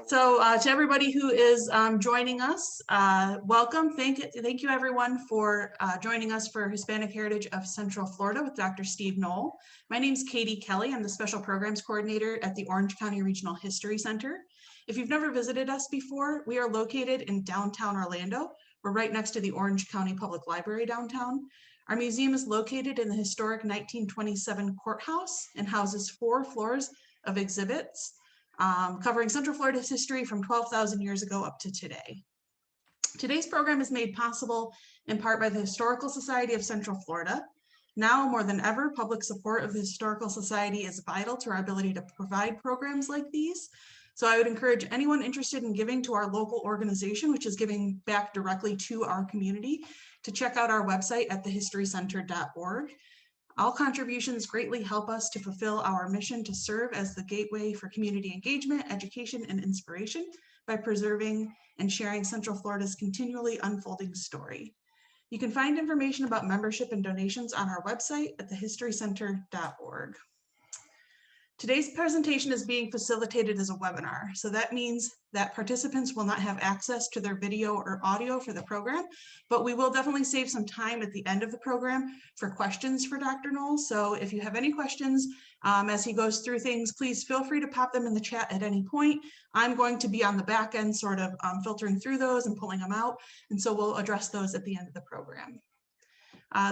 So to everybody who is joining us, welcome. Thank you everyone for joining us for Hispanic Heritage of Central Florida with Dr. Steve Noll. My name is Katie Kelly. I'm the Special Programs Coordinator at the Orange County Regional History Center. If you've never visited us before, we are located in downtown Orlando. We're right next to the Orange County Public Library downtown. Our museum is located in the historic 1927 courthouse and houses 4 floors of exhibits. Covering Central Florida's history from 12,000 years ago up to today. Today's program is made possible in part by the Historical Society of Central Florida. Now more than ever, public support of the Historical Society is vital to our ability to provide programs like these. So I would encourage anyone interested in giving to our local organization, which is giving back directly to our community, to check out our website at thehistorycenter.org. All contributions greatly help us to fulfill our mission to serve as the gateway for community engagement, education, and inspiration by preserving and sharing Central Florida's continually unfolding story. You can find information about membership and donations on our website at thehistorycenter.org. Today's presentation is being facilitated as a webinar, so that means that participants will not have access to their video or audio for the program, but we will definitely save some time at the end of the program for questions for Dr. Noll. So if you have any questions as he goes through things, please feel free to pop them in the chat at any point. I'm going to be on the back end sort of filtering through those and pulling them out, and so we'll address those at the end of the program.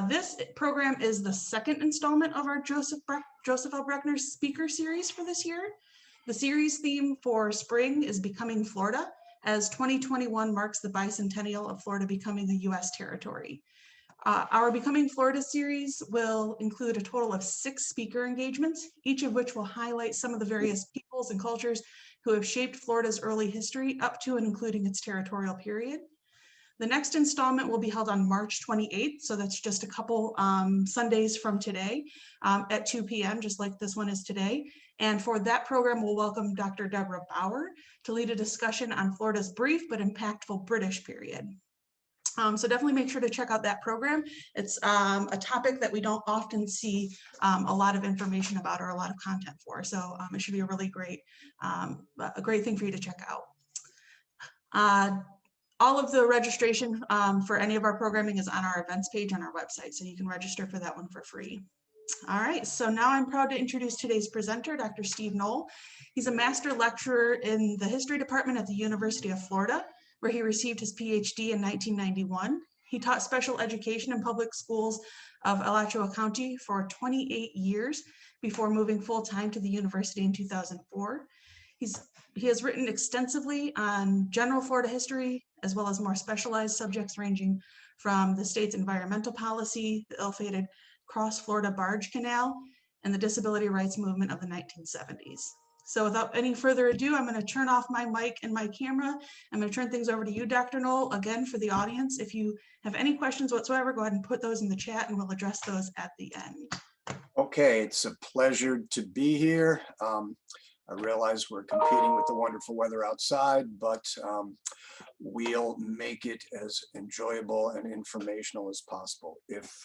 This program is the second installment of our Joseph L. Brechner Speaker Series for this year. The series theme for spring is Becoming Florida, as 2021 marks the bicentennial of Florida becoming a U.S. territory. Our Becoming Florida series will include a total of 6 speaker engagements, each of which will highlight some of the various peoples and cultures who have shaped Florida's early history up to and including its territorial period. The next installment will be held on March 28th, so that's just a couple Sundays from today at 2 p.m., just like this one is today. And for that program, we'll welcome Dr. Deborah Bauer to lead a discussion on Florida's brief but impactful British period. So definitely make sure to check out that program. It's a topic that we don't often see a lot of information about or a lot of content for, so it should be a really great thing for you to check out. All of the registration for any of our programming is on our events page on our website, so you can register for that one for free. All right, so now I'm proud to introduce today's presenter, Dr. Steve Noll. He's a master lecturer in the history department at the University of Florida, where he received his Ph.D. in 1991. He taught special education in public schools of Alachua County for 28 years before moving full-time to the university in 2004. He has written extensively on general Florida history, as well as more specialized subjects ranging from the state's environmental policy, the ill-fated Cross Florida Barge Canal, and the disability rights movement of the 1970s. So without any further ado, I'm going to turn off my mic and my camera. I'm going to turn things over to you, Dr. Noll. Again, for the audience, if you have any questions whatsoever, go ahead and put those in the chat and we'll address those at the end. Okay, it's a pleasure to be here. I realize we're competing with the wonderful weather outside, but we'll make it as enjoyable and informational as possible. If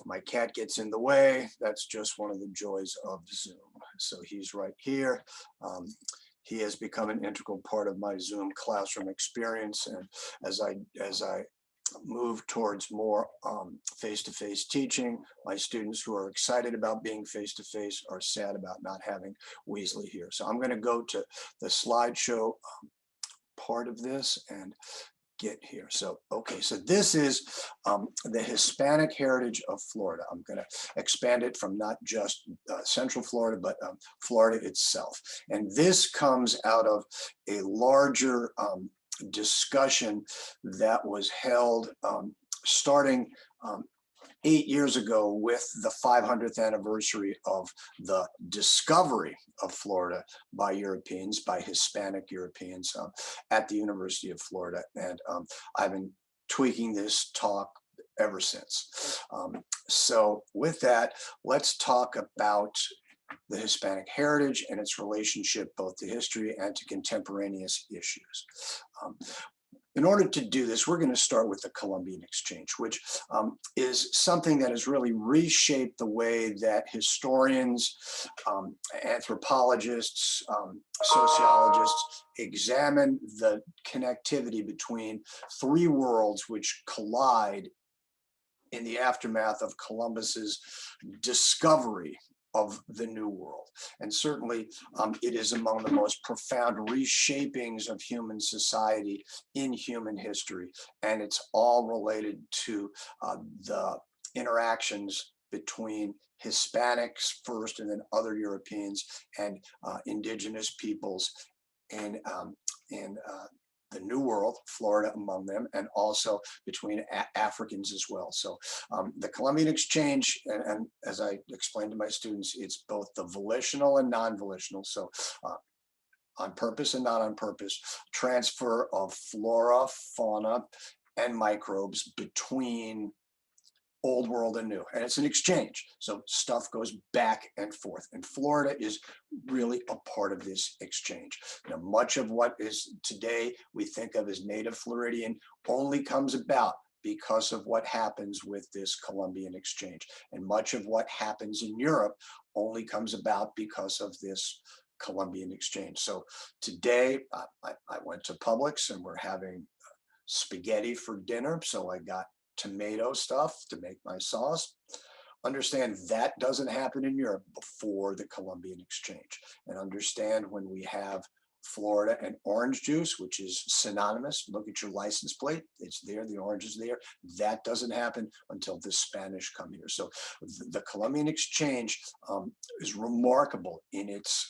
my cat gets in the way, that's just one of the joys of Zoom. So he's right here. He has become an integral part of my Zoom classroom experience, and as I move towards more face-to-face teaching, my students who are excited about being face-to-face are sad about not having Weasley here. So I'm going to go to the slideshow part of this and get here. So, okay, so this is the Hispanic heritage of Florida. I'm going to expand it from not just Central Florida, but Florida itself. And this comes out of a larger discussion that was held starting 8 years ago with the 500th anniversary of the discovery of Florida by Europeans, by Hispanic Europeans at the University of Florida. And I've been tweaking this talk ever since. So with that, let's talk about the Hispanic heritage and its relationship both to history and to contemporaneous issues. in order to do this, we're going to start with the Columbian Exchange, which is something that has really reshaped the way that historians, anthropologists, sociologists examine the connectivity between three worlds which collide in the aftermath of Columbus's discovery of the New World. And certainly it is among the most profound reshapings of human society in human history. And it's all related to the interactions between Hispanics first and then other Europeans and indigenous peoples in the New World, Florida among them, and also between Africans as well. So the Columbian Exchange, and as I explained to my students, it's both the volitional and non-volitional. So on purpose and not on purpose, transfer of flora, fauna, and microbes between old world and new, and it's an exchange. So stuff goes back and forth, and Florida is really a part of this exchange. Now, much of what is today we think of as native Floridian only comes about because of what happens with this Columbian Exchange, and much of what happens in Europe only comes about because of this Columbian Exchange. So today I went to Publix and we're having spaghetti for dinner, so I got tomato stuff to make my sauce. Understand that doesn't happen in Europe before the Columbian Exchange. And understand when we have Florida and orange juice, which is synonymous. Look at your license plate. It's there. The orange is there. That doesn't happen until the Spanish come here. So the Columbian Exchange is remarkable in its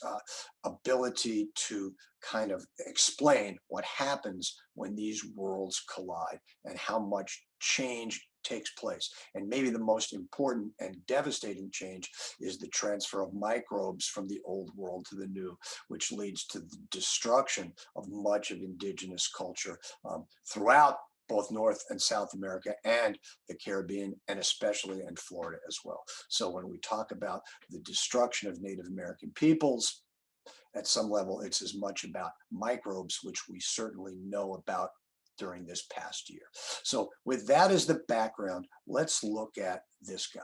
ability to kind of explain what happens when these worlds collide and how much change takes place. And maybe the most important and devastating change is the transfer of microbes from the old world to the new, which leads to the destruction of much of indigenous culture throughout both North and South America and the Caribbean, and especially in Florida as well. So when we talk about the destruction of Native American peoples, at some level, it's as much about microbes, which we certainly know about during this past year. So with that as the background, let's look at this guy,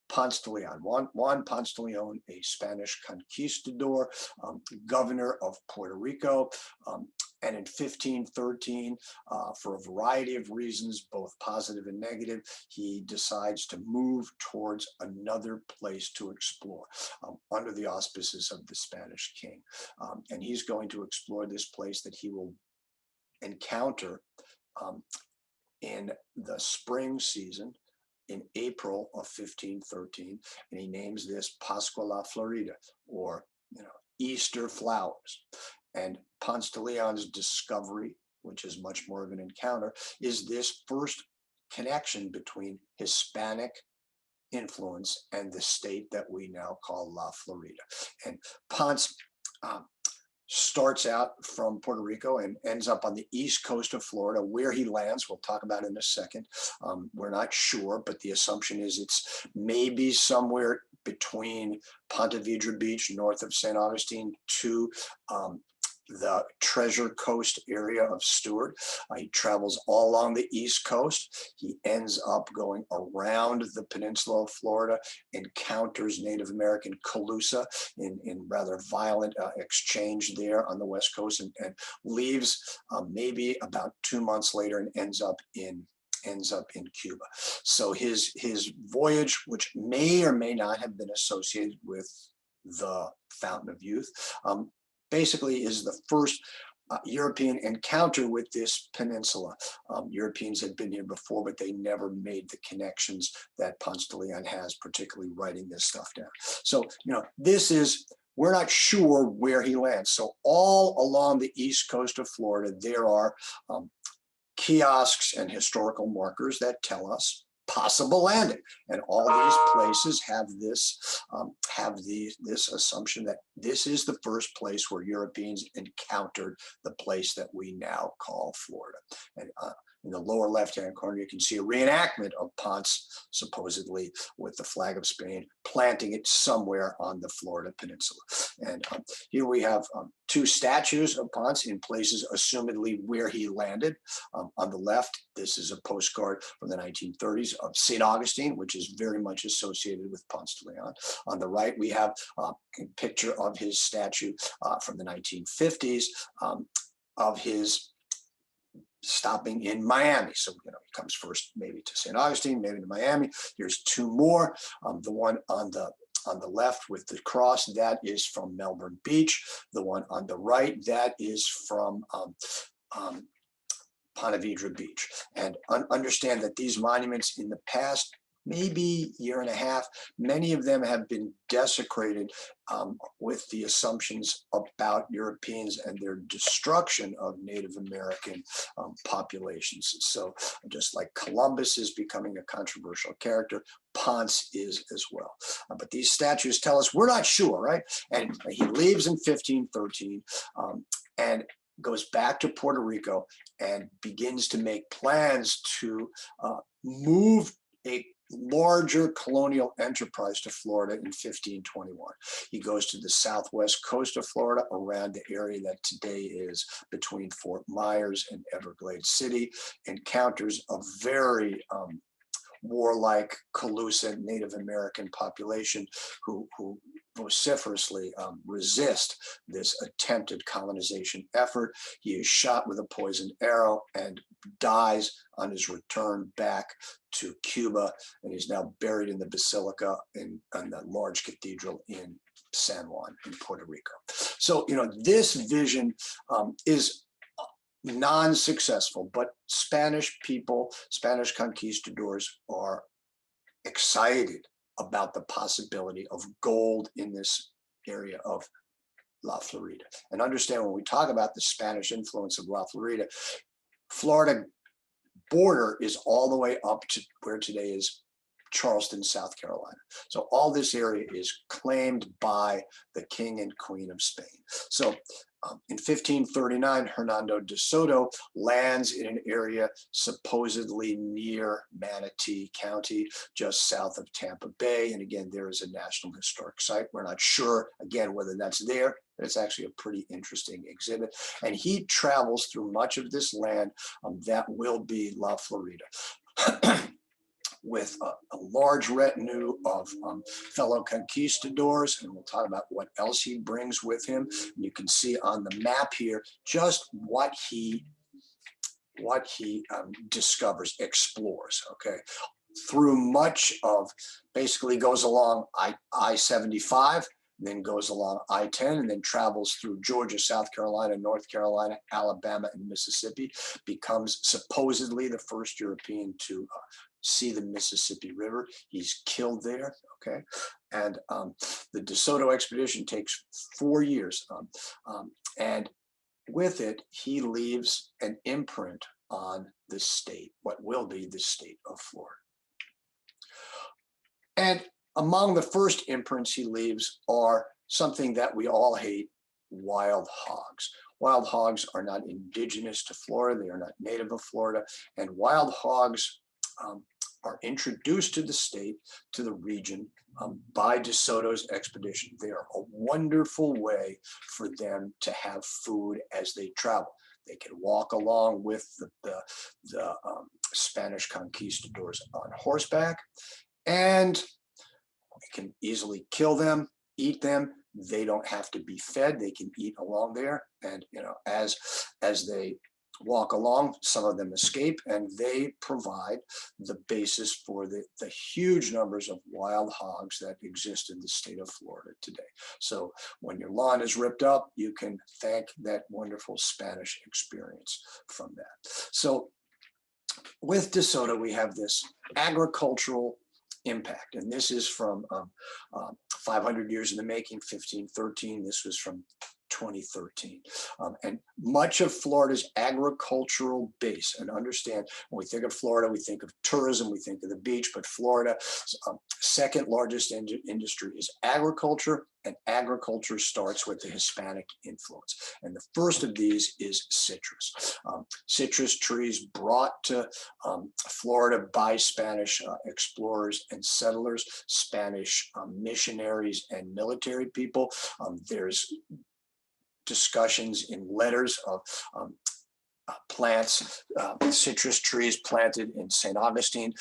Ponce de Leon. Juan Ponce de Leon, a Spanish conquistador, governor of Puerto Rico, and in 1513, for a variety of reasons, both positive and negative, he decides to move towards another place to explore under the auspices of the Spanish king. And he's going to explore this place that he will encounter in the spring season in April of 1513, and he names this Pascua la Florida, or Easter flowers. And Ponce de Leon's discovery, which is much more of an encounter, is this first connection between Hispanic influence and the state that we now call La Florida. And Ponce starts out from Puerto Rico and ends up on the east coast of Florida. Where he lands, we'll talk about in a second. We're not sure, but the assumption is it's maybe somewhere between Ponte Vedra Beach, north of St. Augustine, to the Treasure Coast area of Stewart. He travels all along the East Coast. He ends up going around the peninsula of Florida, encounters Native American Calusa in rather violent exchange there on the West Coast, and leaves maybe about 2 months later and ends up in Cuba. So his voyage, which may or may not have been associated with the Fountain of Youth, basically is the first European encounter with this peninsula. Europeans had been here before, but they never made the connections that Ponce de Leon has, particularly writing this stuff down. So, we're not sure where he lands. So all along the east coast of Florida, there are kiosks and historical markers that tell us possible landing, and all these places have this this assumption that this is the first place where Europeans encountered the place that we now call Florida. And in the lower left-hand corner, you can see a reenactment of Ponce, supposedly with the flag of Spain, planting it somewhere on the Florida Peninsula. And here we have two statues of Ponce in places assumedly where he landed. On the left, this is a postcard from the 1930s of St. Augustine, which is very much associated with Ponce de Leon. On the right, we have a picture of his statue from the 1950s of his stopping in Miami. So, he comes first maybe to St. Augustine, maybe to Miami. Here's two more. The one on the left with the cross, that is from Melbourne Beach. The one on the right, that is from Ponte Vedra Beach. And understand that these monuments in the past, maybe year and a half, many of them have been desecrated with the assumptions about Europeans and their destruction of Native American populations. So just like Columbus is becoming a controversial character, Ponce is as well. But these statues tell us we're not sure, right? And he leaves in 1513 and goes back to Puerto Rico and begins to make plans to move a larger colonial enterprise to Florida in 1521. He goes to the southwest coast of Florida, around the area that today is between Fort Myers and Everglades City, encounters a very warlike, Calusa Native American population who vociferously resist this attempted colonization effort. He is shot with a poisoned arrow and dies on his return back to Cuba, and he's now buried in the basilica in the large cathedral in San Juan in Puerto Rico. So, this vision is non-successful, but Spanish people, Spanish conquistadors are excited about the possibility of gold in this area of La Florida. And understand, when we talk about the Spanish influence of La Florida, Florida border is all the way up to where today is Charleston, South Carolina. So all this area is claimed by the King and Queen of Spain. So in 1539, Hernando De Soto lands in an area supposedly near Manatee County, just south of Tampa Bay. And again, there is a National Historic Site. We're not sure, again, whether that's there, but it's actually a pretty interesting exhibit. And he travels through much of this land that will be La Florida. With a large retinue of fellow conquistadors, and we'll talk about what else he brings with him. And you can see on the map here just what he discovers, explores. Okay, through much of, basically goes along I-75, then goes along I-10, and then travels through Georgia, South Carolina, North Carolina, Alabama, and Mississippi. Becomes supposedly the first European to see the Mississippi River. He's killed there, okay? And the Desoto Expedition takes 4 years. And with it, he leaves an imprint on the state, what will be the state of Florida. And among the first imprints he leaves are something that we all hate: wild hogs. Wild hogs are not indigenous to Florida. They are not native of Florida. And wild hogs are introduced to the state, to the region, by De Soto's expedition. They are a wonderful way for them to have food as they travel. They can walk along with the Spanish conquistadors on horseback, and they can easily kill them, eat them. They don't have to be fed. They can eat along there. And as they walk along, some of them escape, and they provide the basis for the huge numbers of wild hogs that exist in the state of Florida today. So when your lawn is ripped up, you can thank that wonderful Spanish experience from that. So with De Soto, we have this agricultural impact, and this is from 500 years in the making, 1513. This was from 2013. And much of Florida's agricultural base, and understand when we think of Florida, we think of tourism, we think of the beach, but Florida's second largest industry is agriculture, and agriculture starts with the Hispanic influence. And the first of these is citrus. Citrus trees brought to Florida by Spanish explorers and settlers, Spanish missionaries and military people. There's discussions in letters of plants, citrus trees planted in St. Augustine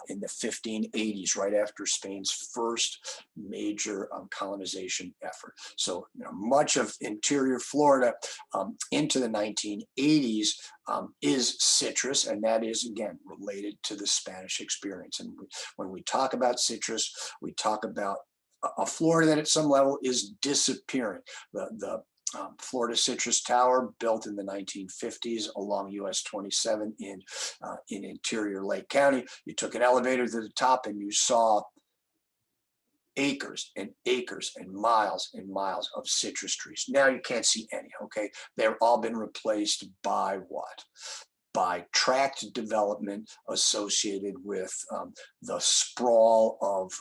in the 1580s, right after Spain's first major colonization effort. So much of interior Florida into the 1980s is citrus, and that is, again, related to the Spanish experience. And when we talk about citrus, we talk about a Florida that at some level is disappearing. The Florida Citrus Tower, built in the 1950s along US 27 in interior Lake County. You took an elevator to the top and you saw acres and acres and miles of citrus trees. Now you can't see any, okay? They've all been replaced by what? By tract development associated with the sprawl of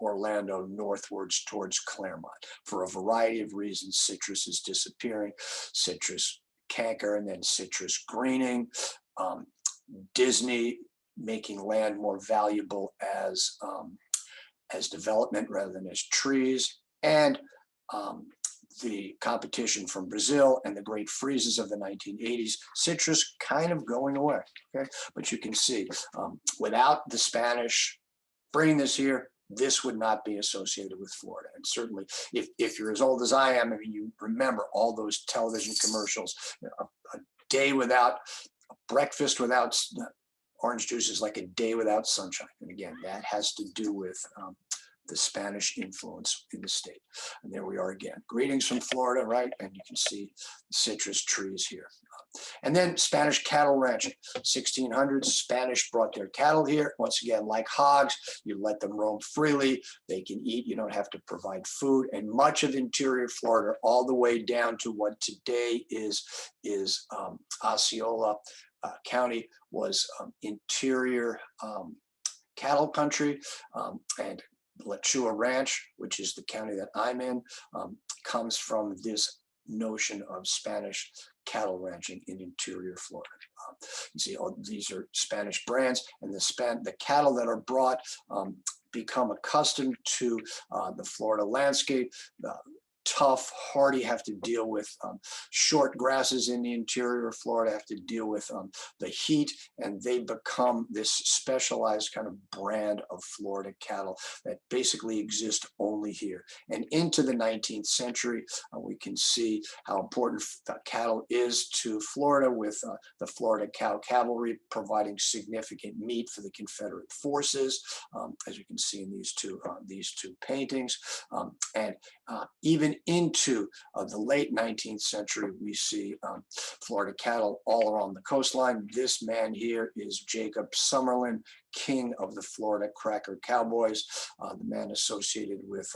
Orlando northwards towards Claremont. For a variety of reasons, citrus is disappearing, citrus canker, and then citrus greening. Disney making land more valuable as development rather than as trees, and the competition from Brazil and the great freezes of the 1980s, citrus kind of going away, okay? But you can see, without the Spanish bringing this here, this would not be associated with Florida. And certainly, if you're as old as I am, I mean, you remember all those television commercials. A day without, a breakfast without orange juice is like a day without sunshine. And again, that has to do with the Spanish influence in the state. And there we are again. Greetings from Florida, right? And you can see the citrus trees here. And then Spanish cattle ranching. 1600s, Spanish brought their cattle here. Once again, like hogs, you let them roam freely. They can eat. You don't have to provide food. And much of interior Florida, all the way down to what today is Osceola County, was interior cattle country. And Alachua Ranch, which is the county that I'm in, comes from this notion of Spanish cattle ranching in interior Florida. You see, these are Spanish brands, and the cattle that are brought become accustomed to the Florida landscape. Tough, hardy, have to deal with short grasses in the interior of Florida, have to deal with the heat, and they become this specialized kind of brand of Florida cattle that basically exist only here. And into the 19th century, we can see how important cattle is to Florida, with the Florida Cow Cavalry providing significant meat for the Confederate forces, as you can see in these two paintings. And even into the late 19th century, we see Florida cattle all around the coastline. This man here is Jacob Summerlin, king of the Florida Cracker Cowboys, the man associated with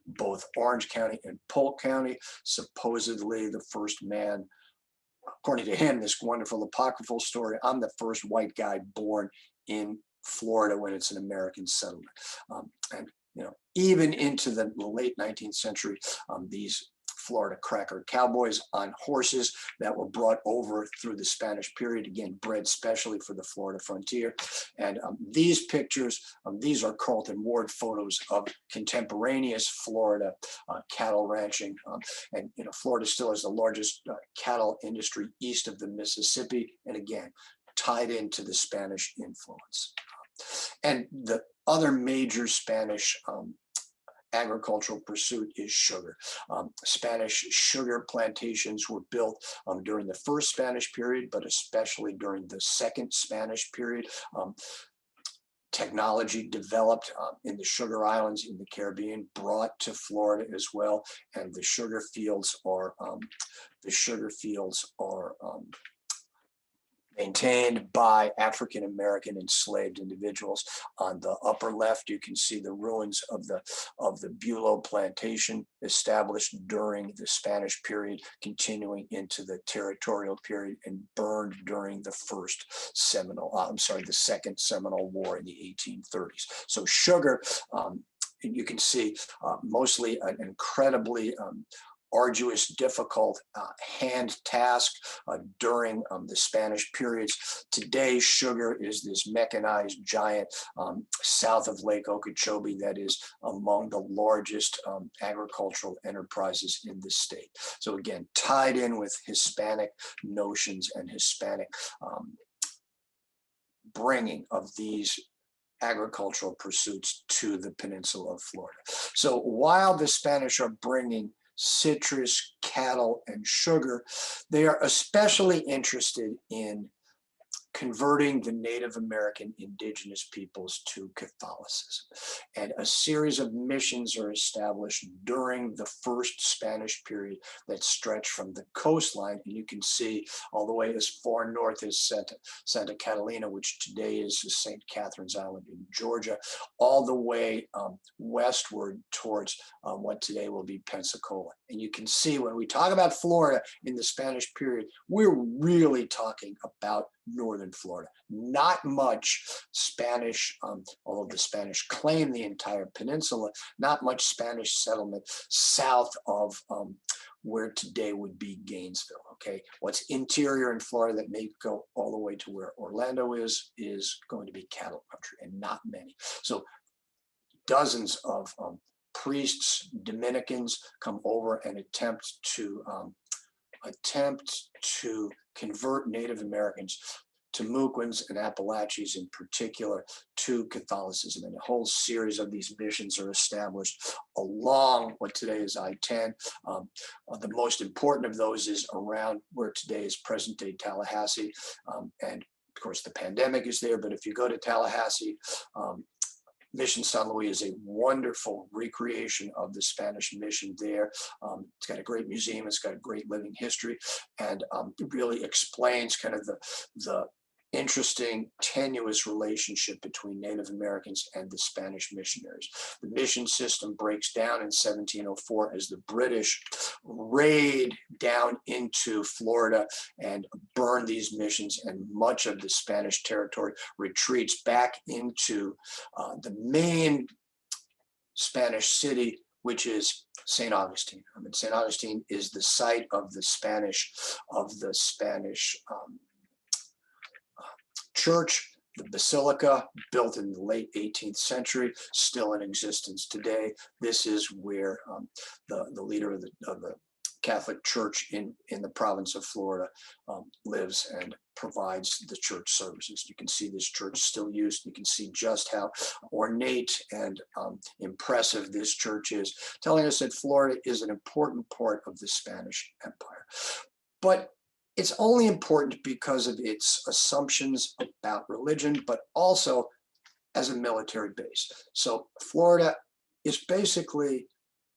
both Orange County and Polk County, supposedly the first man, according to him, this wonderful apocryphal story, I'm the first white guy born in Florida when it's an American settlement. And even into the late 19th century, these Florida Cracker Cowboys on horses that were brought over through the Spanish period, again, bred specially for the Florida frontier. And these pictures, these are Carlton Ward photos of contemporaneous Florida cattle ranching. And Florida still has the largest cattle industry east of the Mississippi, and again, tied into the Spanish influence. And the other major Spanish agricultural pursuit is sugar. Spanish sugar plantations were built during the first Spanish period, but especially during the second Spanish period. Technology developed in the sugar islands in the Caribbean, brought to Florida as well, and the sugar fields are maintained by African-American enslaved individuals. On the upper left, you can see the ruins of the Bulow plantation established during the Spanish period, continuing into the territorial period and burned during the the Second Seminole War in the 1830s. So sugar, and you can see mostly an incredibly arduous, difficult hand task during the Spanish periods. Today, sugar is this mechanized giant south of Lake Okeechobee that is among the largest agricultural enterprises in the state. So again, tied in with Hispanic notions and Hispanic bringing of these agricultural pursuits to the peninsula of Florida. So while the Spanish are bringing citrus, cattle, and sugar, they are especially interested in converting the Native American indigenous peoples to Catholicism. And a series of missions are established during the first Spanish period that stretch from the coastline, and you can see all the way as far north as Santa Catalina, which today is St. Catherine's Island in Georgia, all the way westward towards what today will be Pensacola. And you can see when we talk about Florida in the Spanish period, we're really talking about northern Florida. Not much Spanish, although the Spanish claimed the entire peninsula, not much Spanish settlement south of where today would be Gainesville, okay? What's interior in Florida that may go all the way to where Orlando is going to be cattle country, and not many. So dozens of priests, Dominicans, come over and attempt to convert Native Americans, Timucuans and Appalachians in particular, to Catholicism. And a whole series of these missions are established along what today is I-10. The most important of those is around where today is present-day Tallahassee. And of course, the pandemic is there, but if you go to Tallahassee, Mission San Luis is a wonderful recreation of the Spanish mission there. It's got a great museum, it's got a great living history, and it really explains kind of the interesting, tenuous relationship between Native Americans and the Spanish missionaries. The mission system breaks down in 1704 as the British raid down into Florida and burn these missions, and much of the Spanish territory retreats back into the main Spanish city, which is St. Augustine. I mean, St. Augustine is the site of the Spanish church, the basilica, built in the late 18th century, still in existence today. This is where the leader of the Catholic Church in the province of Florida lives and provides the church services. You can see this church still used. You can see just how ornate and impressive this church is, telling us that Florida is an important part of the Spanish Empire. But it's only important because of its assumptions about religion, but also as a military base. So Florida is basically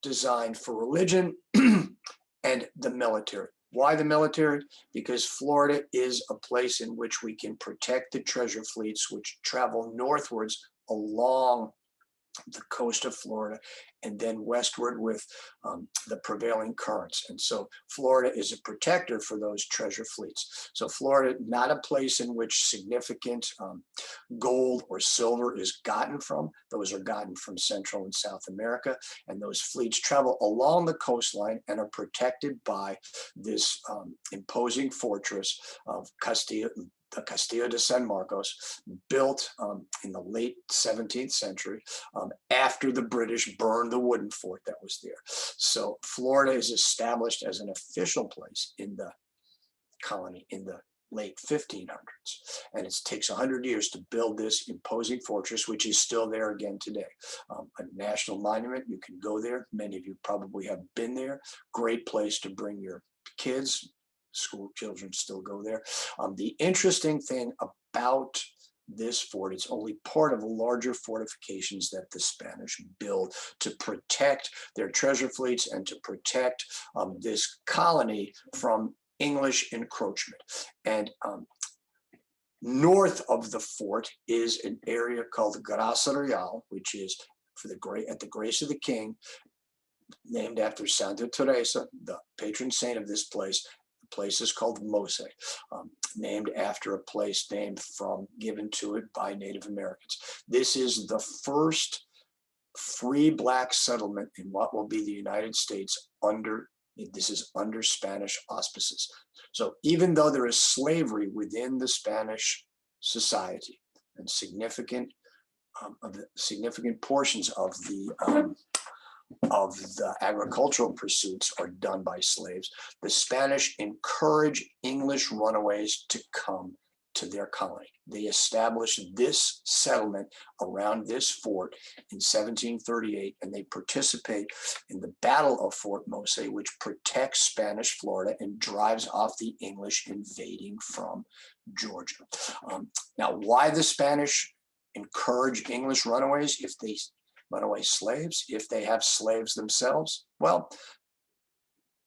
designed for religion and the military. Why the military? Because Florida is a place in which we can protect the treasure fleets which travel northwards along the coast of Florida and then westward with the prevailing currents. And so Florida is a protector for those treasure fleets. So Florida, not a place in which significant gold or silver is gotten from. Those are gotten from Central and South America. And those fleets travel along the coastline and are protected by this imposing fortress of the Castillo de San Marcos, built in the late 17th century after the British burned the wooden fort that was there. So Florida is established as an official place in the colony in the late 1500s. And it takes 100 years to build this imposing fortress, which is still there again today. A national monument, you can go there. Many of you probably have been there. Great place to bring your kids. School children still go there. The interesting thing about this fort, it's only part of larger fortifications that the Spanish build to protect their treasure fleets and to protect this colony from English encroachment. And North of the fort is an area called the Gracia Real, which is at the grace of the king, named after Santa Teresa, the patron saint of this place. The place is called Mose, named after a place given to it by Native Americans. This is the first free black settlement in what will be the United States under Spanish auspices. So even though there is slavery within the Spanish society, and significant portions of the agricultural pursuits are done by slaves, the Spanish encourage English runaways to come to their colony. They established this settlement around this fort in 1738, and they participate in the Battle of Fort Mose, which protects Spanish Florida and drives off the English invading from Georgia. Now, why the Spanish encourage English runaways runaway slaves if they have slaves themselves? Well,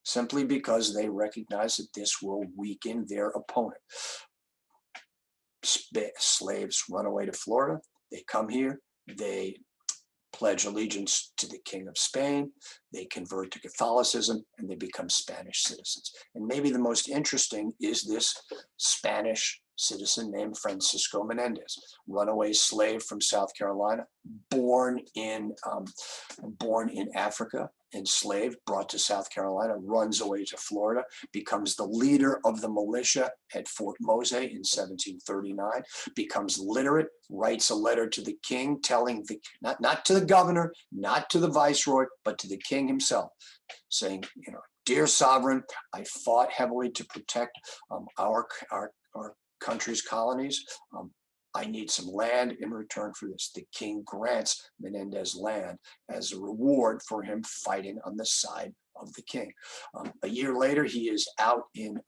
simply because they recognize that this will weaken their opponent. Slaves run away to Florida, they come here, they pledge allegiance to the King of Spain, they convert to Catholicism, and they become Spanish citizens. And maybe the most interesting is this Spanish citizen named Francisco Menendez, runaway slave from South Carolina, born in Africa, enslaved, brought to South Carolina, runs away to Florida, becomes the leader of the militia at Fort Mose in 1739, becomes literate, writes a letter to the king telling not to the governor, not to the viceroy, but to the king himself, saying, dear sovereign, I fought heavily to protect our country's colonies. I need some land in return for this. The king grants Menendez land as a reward for him fighting on the side of the king. A year later, he is out in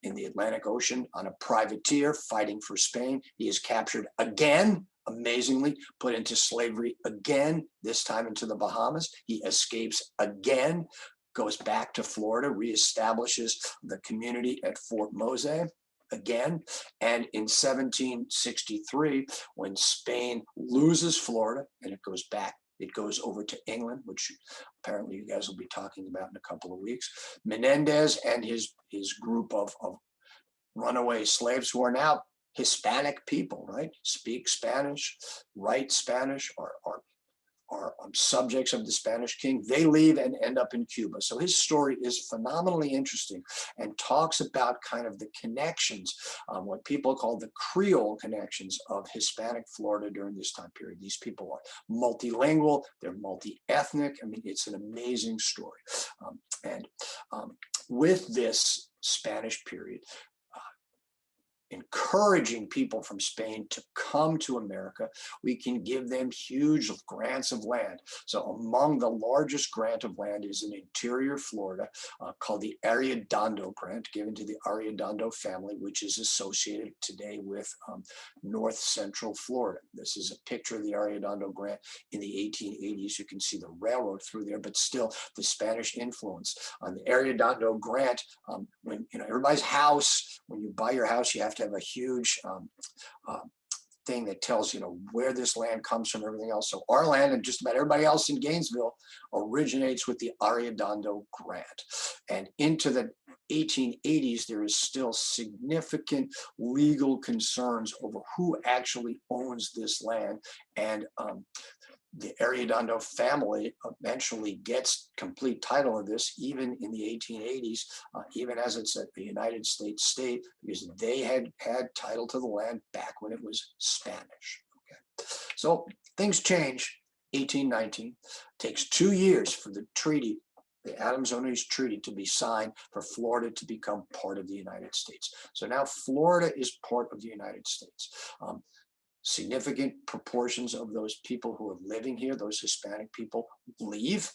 the Atlantic Ocean on a privateer fighting for Spain. He is captured again, amazingly, put into slavery again, this time into the Bahamas. He escapes again, goes back to Florida, reestablishes the community at Fort Mose again. And in 1763, when Spain loses Florida and it goes over to England, which apparently you guys will be talking about in a couple of weeks, Menendez and his group of runaway slaves, who are now Hispanic people, right? Speak Spanish, write Spanish, are subjects of the Spanish king. They leave and end up in Cuba. So his story is phenomenally interesting and talks about kind of the connections, what people call the Creole connections of Hispanic Florida during this time period. These people are multilingual, they're multi-ethnic. I mean, it's an amazing story. With this Spanish period, encouraging people from Spain to come to America, we can give them huge grants of land. So among the largest grant of land is in interior Florida called the Ariadondo Grant, given to the Ariadondo family, which is associated today with north central Florida. This is a picture of the Ariadondo Grant in the 1880s. You can see the railroad through there, but still the Spanish influence. On the Ariadondo Grant, when everybody's house, when you buy your house, you have to have a huge thing that tells where this land comes from, everything else. So our land, and just about everybody else in Gainesville, originates with the Ariadondo Grant. And into the 1880s, there is still significant legal concerns over who actually owns this land. And the Ariadondo family eventually gets complete title of this, even in the 1880s, even as it's a United States state, because they had title to the land back when it was Spanish. Okay. So things change. 1819 takes 2 years for the treaty, the Adams-Onis Treaty, to be signed for Florida to become part of the United States. So now Florida is part of the United States. Significant proportions of those people who are living here, those Hispanic people, leave,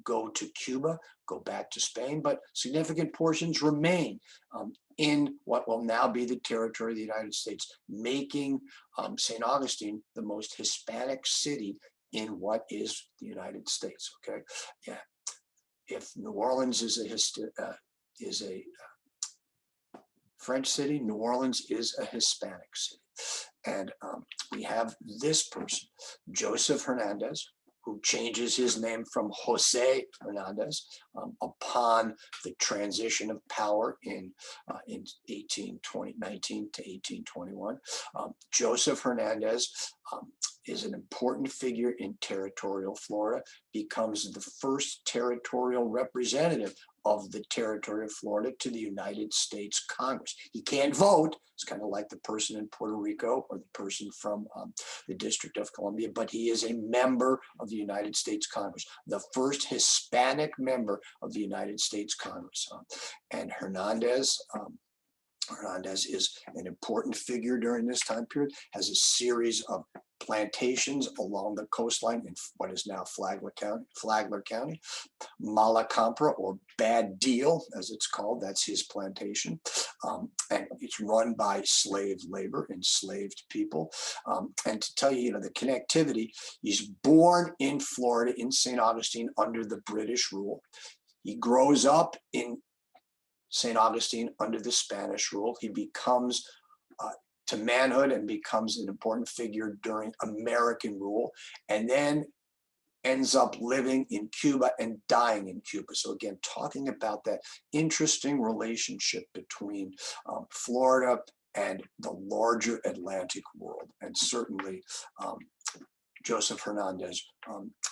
go to Cuba, go back to Spain, but significant portions remain in what will now be the territory of the United States, making St. Augustine the most Hispanic city in what is the United States. Okay, yeah. If New Orleans is a French city. New Orleans is a Hispanic city. And we have this person, Joseph Hernandez, who changes his name from Jose Hernandez upon the transition of power in 1819 to 1821. Joseph Hernandez is an important figure in territorial Florida, becomes the first territorial representative of the territory of Florida to the United States Congress. He can't vote. It's kind of like the person in Puerto Rico or the person from the District of Columbia, but he is a member of the United States Congress, the first Hispanic member of the United States Congress. And Hernandez is an important figure during this time period, has a series of plantations along the coastline in what is now Flagler County. Malacompra, or Bad Deal, as it's called, that's his plantation. And it's run by slave labor, enslaved people. And to tell you, the connectivity, he's born in Florida, in St. Augustine, under the British rule. He grows up in St. Augustine under the Spanish rule. He becomes to manhood and becomes an important figure during American rule, and then ends up living in Cuba and dying in Cuba. So again, talking about that interesting relationship between Florida and the larger Atlantic world. And certainly Joseph Hernandez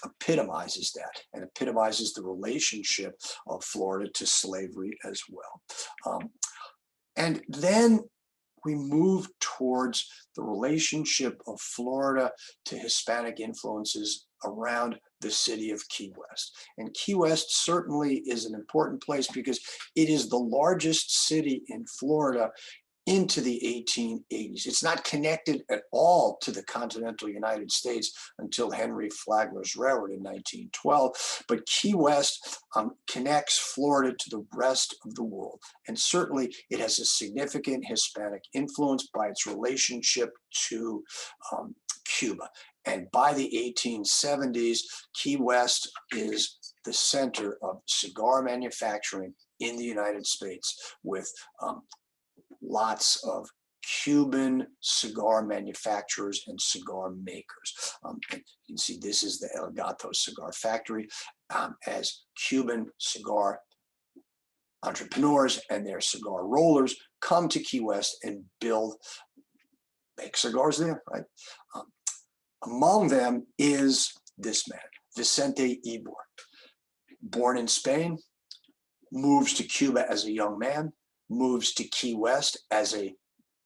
epitomizes that, and epitomizes the relationship of Florida to slavery as well. And then we move towards the relationship of Florida to Hispanic influences around the city of Key West. And Key West certainly is an important place because it is the largest city in Florida into the 1880s. It's not connected at all to the continental United States until Henry Flagler's Railroad in 1912. But Key West connects Florida to the rest of the world. And certainly it has a significant Hispanic influence by its relationship to Cuba. And by the 1870s, Key West is the center of cigar manufacturing in the United States, with lots of Cuban cigar manufacturers and cigar makers. You can see this is the Elgato cigar factory, as Cuban cigar entrepreneurs and their cigar rollers come to Key West and make cigars there, right? Among them is this man, Vicente Ybor, born in Spain, moves to Cuba as a young man, moves to Key West as a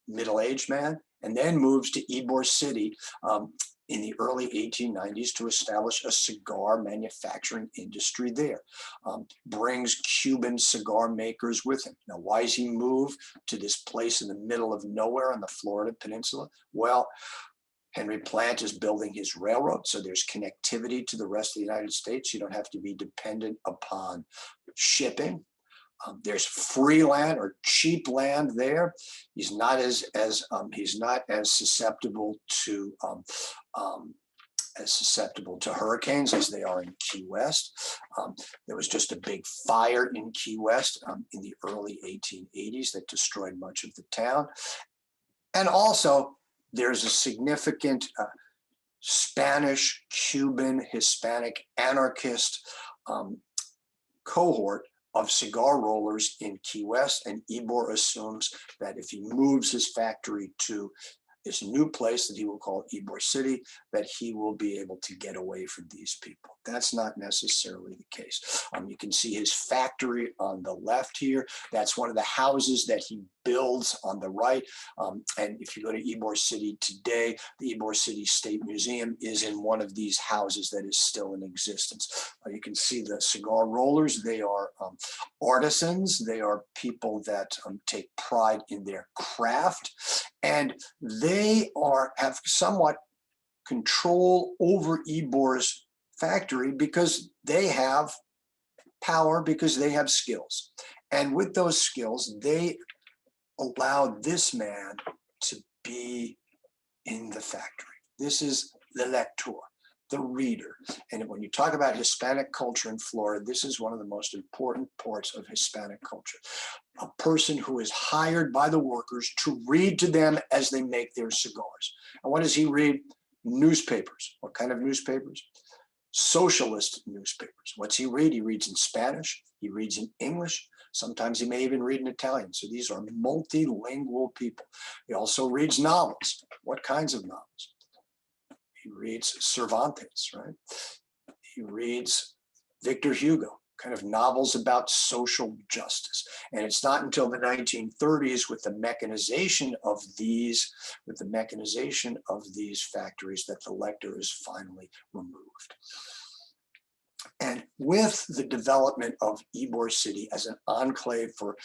middle-aged man, and then moves to Ybor City in the early 1890s to establish a cigar manufacturing industry there. Brings Cuban cigar makers with him. Now, why does he move to this place in the middle of nowhere on the Florida Peninsula? Well, Henry Plant is building his railroad, so there's connectivity to the rest of the United States. You don't have to be dependent upon shipping. There's free land or cheap land there. He's not as susceptible to hurricanes as they are in Key West. There was just a big fire in Key West in the early 1880s that destroyed much of the town. And also, there's a significant Spanish, Cuban, Hispanic, anarchist cohort of cigar rollers in Key West, and Ybor assumes that if he moves his factory to this new place that he will call Ybor City, that he will be able to get away from these people. That's not necessarily the case. You can see his factory on the left here. That's one of the houses that he builds on the right. And if you go to Ybor City today, the Ybor City State Museum is in one of these houses that is still in existence. You can see the cigar rollers. They are artisans. They are people that take pride in their craft. And they have somewhat control over Ybor's factory because they have power, because they have skills. And with those skills, they allowed this man to be in the factory. This is the lector. the reader. And when you talk about Hispanic culture in Florida, this is one of the most important parts of Hispanic culture. A person who is hired by the workers to read to them as they make their cigars. And what does he read? Newspapers. What kind of newspapers? Socialist newspapers. What's he read? He reads in Spanish. He reads in English. Sometimes he may even read in Italian. So these are multilingual people. He also reads novels. What kinds of novels? He reads Cervantes, right? He reads Victor Hugo, kind of novels about social justice. And it's not until the 1930s with the mechanization of these factories that the lector is finally removed. And with the development of Ybor City as an enclave for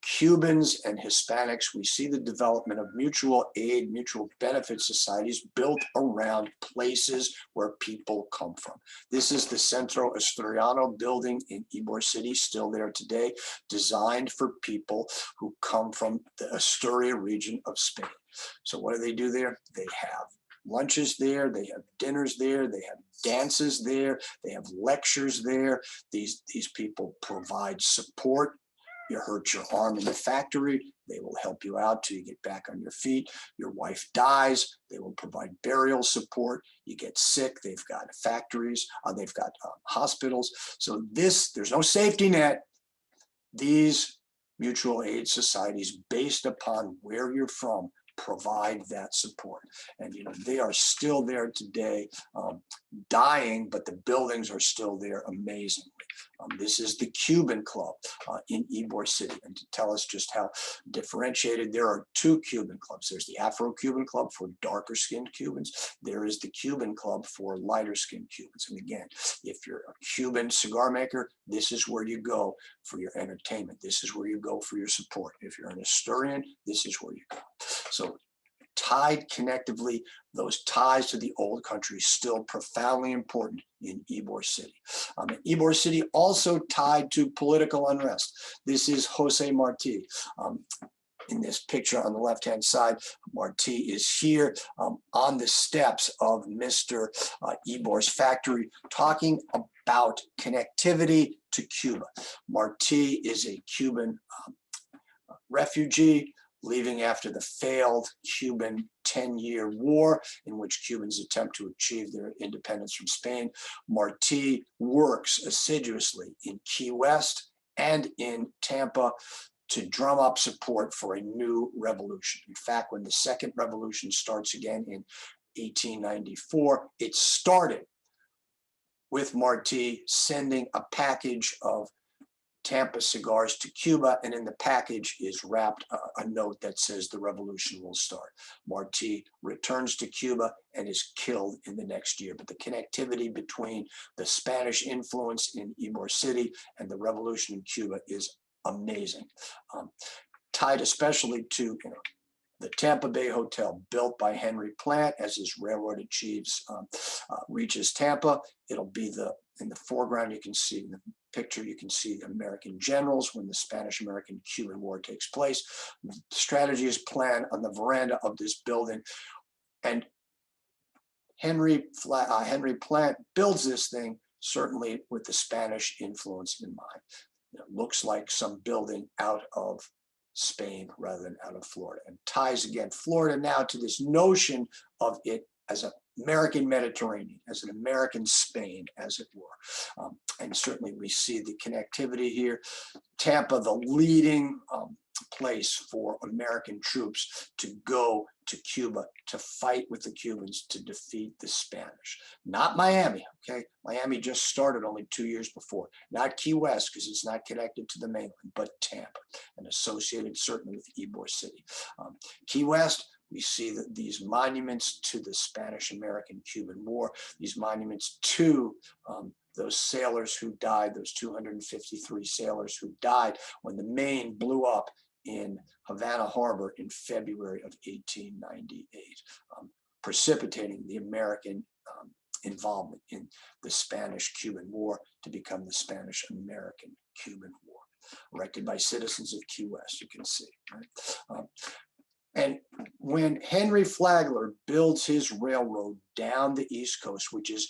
Cubans and Hispanics, we see the development of mutual aid, mutual benefit societies built around places where people come from. This is the Centro Asturiano building in Ybor City, still there today, designed for people who come from the Asturia region of Spain. So what do there? They have lunches there, they have dinners there, they have dances there, they have lectures there. These people provide support. You hurt your arm in the factory, they will help you out till you get back on your feet. Your wife dies, they will provide burial support. You get sick, they've got factories, they've got hospitals. So there's no safety net. These mutual aid societies, based upon where you're from, provide that support. And they are still there today, dying, but the buildings are still there amazingly. This is the Cuban Club in Ybor City. And to tell us just how differentiated, there are two Cuban clubs. There's the Afro-Cuban Club for darker skinned Cubans. There is the Cuban Club for lighter skinned Cubans. And again, if you're a Cuban cigar maker, this is where you go for your entertainment. This is where you go for your support. If you're an Asturian, this is where you go. So tied connectively, those ties to the old country still profoundly important in Ybor City. Ybor City also tied to political unrest. This is Jose Marti. In this picture on the left-hand side, Marti is here on the steps of Mr. Ybor's factory talking about connectivity to Cuba. Marti is a Cuban refugee leaving after the failed Cuban 10-year war in which Cubans attempt to achieve their independence from Spain. Marti works assiduously in Key West and in Tampa to drum up support for a new revolution. In fact, when the second revolution starts again in 1894, it started with Marti sending a package of Tampa cigars to Cuba, and in the package is wrapped a note that says the revolution will start. Marti returns to Cuba and is killed in the next year. But the connectivity between the Spanish influence in Ybor City and the revolution in Cuba is amazing. Tied especially to the Tampa Bay Hotel, built by Henry Plant as his railroad reaches Tampa. It'll be in the foreground, you can see in the picture, you can see the American generals when the Spanish-American Cuban War takes place. The strategy is planned on the veranda of this building. And Henry Plant builds this thing certainly with the Spanish influence in mind. It looks like some building out of Spain rather than out of Florida, and ties again Florida now to this notion of it as an American Mediterranean, as an American Spain, as it were. And certainly we see the connectivity here. Tampa, the leading place for American troops to go to Cuba to fight with the Cubans to defeat the Spanish. Not Miami, okay? Miami just started only 2 years before. Not Key West, because it's not connected to the mainland, but Tampa, and associated certainly with Ybor City. Key West, we see these monuments to the Spanish-American Cuban War, these monuments to those sailors who died, those 253 sailors who died when the Maine blew up in Havana Harbor in February of 1898, precipitating the American involvement in the Spanish-Cuban War to become the Spanish-American Cuban War, erected by citizens of Key West, you can see. Right? And when Henry Flagler builds his railroad down the East Coast, which is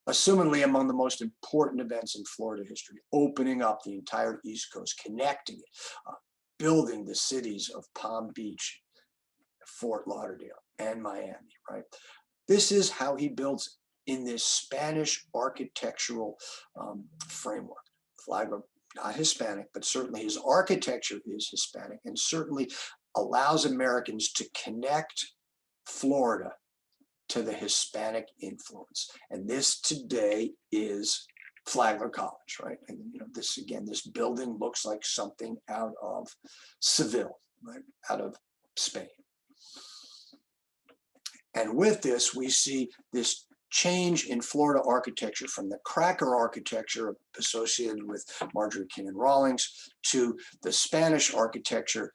assumedly among the most important events in Florida history, opening up the entire East Coast, connecting it, building the cities of Palm Beach, Fort Lauderdale, and Miami, right? This is how he builds in this Spanish architectural framework. Flagler, not Hispanic, but certainly his architecture is Hispanic, and certainly allows Americans to connect Florida to the Hispanic influence. And this today is Flagler College, right? And you know, this again, this building looks like something out of Seville, right? Out of Spain. And with this, we see this change in Florida architecture from the cracker architecture associated with Marjorie King and Rawlings to the Spanish architecture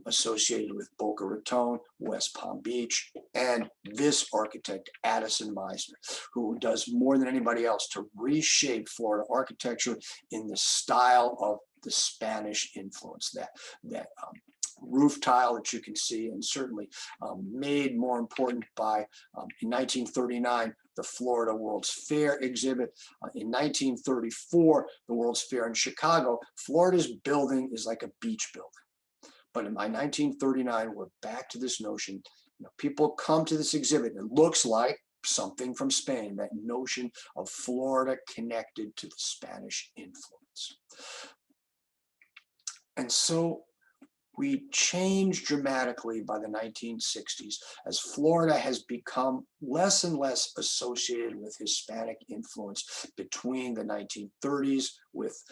associated with Boca Raton, West Palm Beach, and this architect, Addison Meisner, who does more than anybody else to reshape Florida architecture in the style of the Spanish influence, that roof tile that you can see, and certainly made more important by, in 1939, the Florida World's Fair exhibit. In 1934, the World's Fair in Chicago. Florida's building is like a beach building. But by 1939, we're back to this notion, you know, people come to this exhibit, and it looks like something from Spain, that notion of Florida connected to the Spanish influence. And so we changed dramatically by the 1960s as Florida has become less and less associated with Hispanic influence between the 1930s with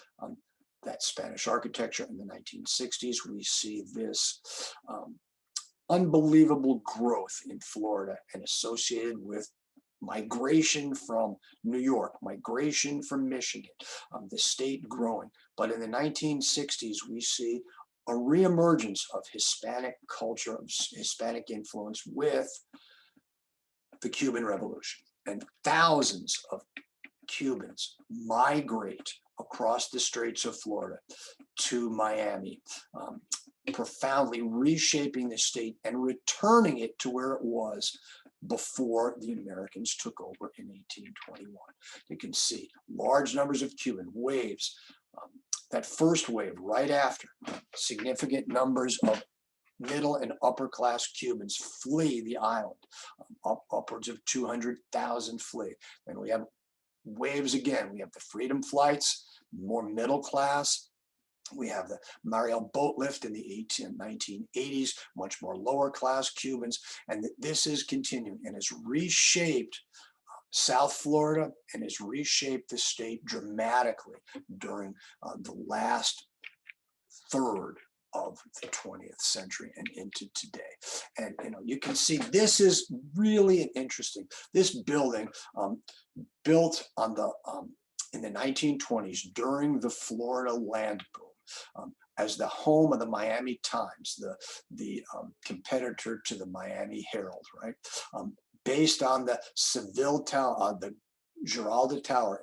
that Spanish architecture. In the 1960s, we see this unbelievable growth in Florida and associated with migration from New York, migration from Michigan, the state growing. But in the 1960s, we see a reemergence of Hispanic culture, of Hispanic influence with the Cuban Revolution. And thousands of Cubans migrate across the Straits of Florida to Miami, profoundly reshaping the state and returning it to where it was before the Americans took over in 1821. You can see large numbers of Cuban waves. That first wave right after, significant numbers of middle and upper class Cubans flee the island, upwards of 200,000 flee. And we have waves again. We have the freedom flights, more middle class. We have the Mariel boat lift in the 1980s, much more lower class Cubans. And this is continuing and has reshaped South Florida and has reshaped the state dramatically during the last third of the 20th century and into today. And you know, you can see this is really interesting. This building built on the in the 1920s during the Florida land boom. As the home of the Miami Times, the competitor to the Miami Herald, right? Based on the Seville Tower, the Giralda Tower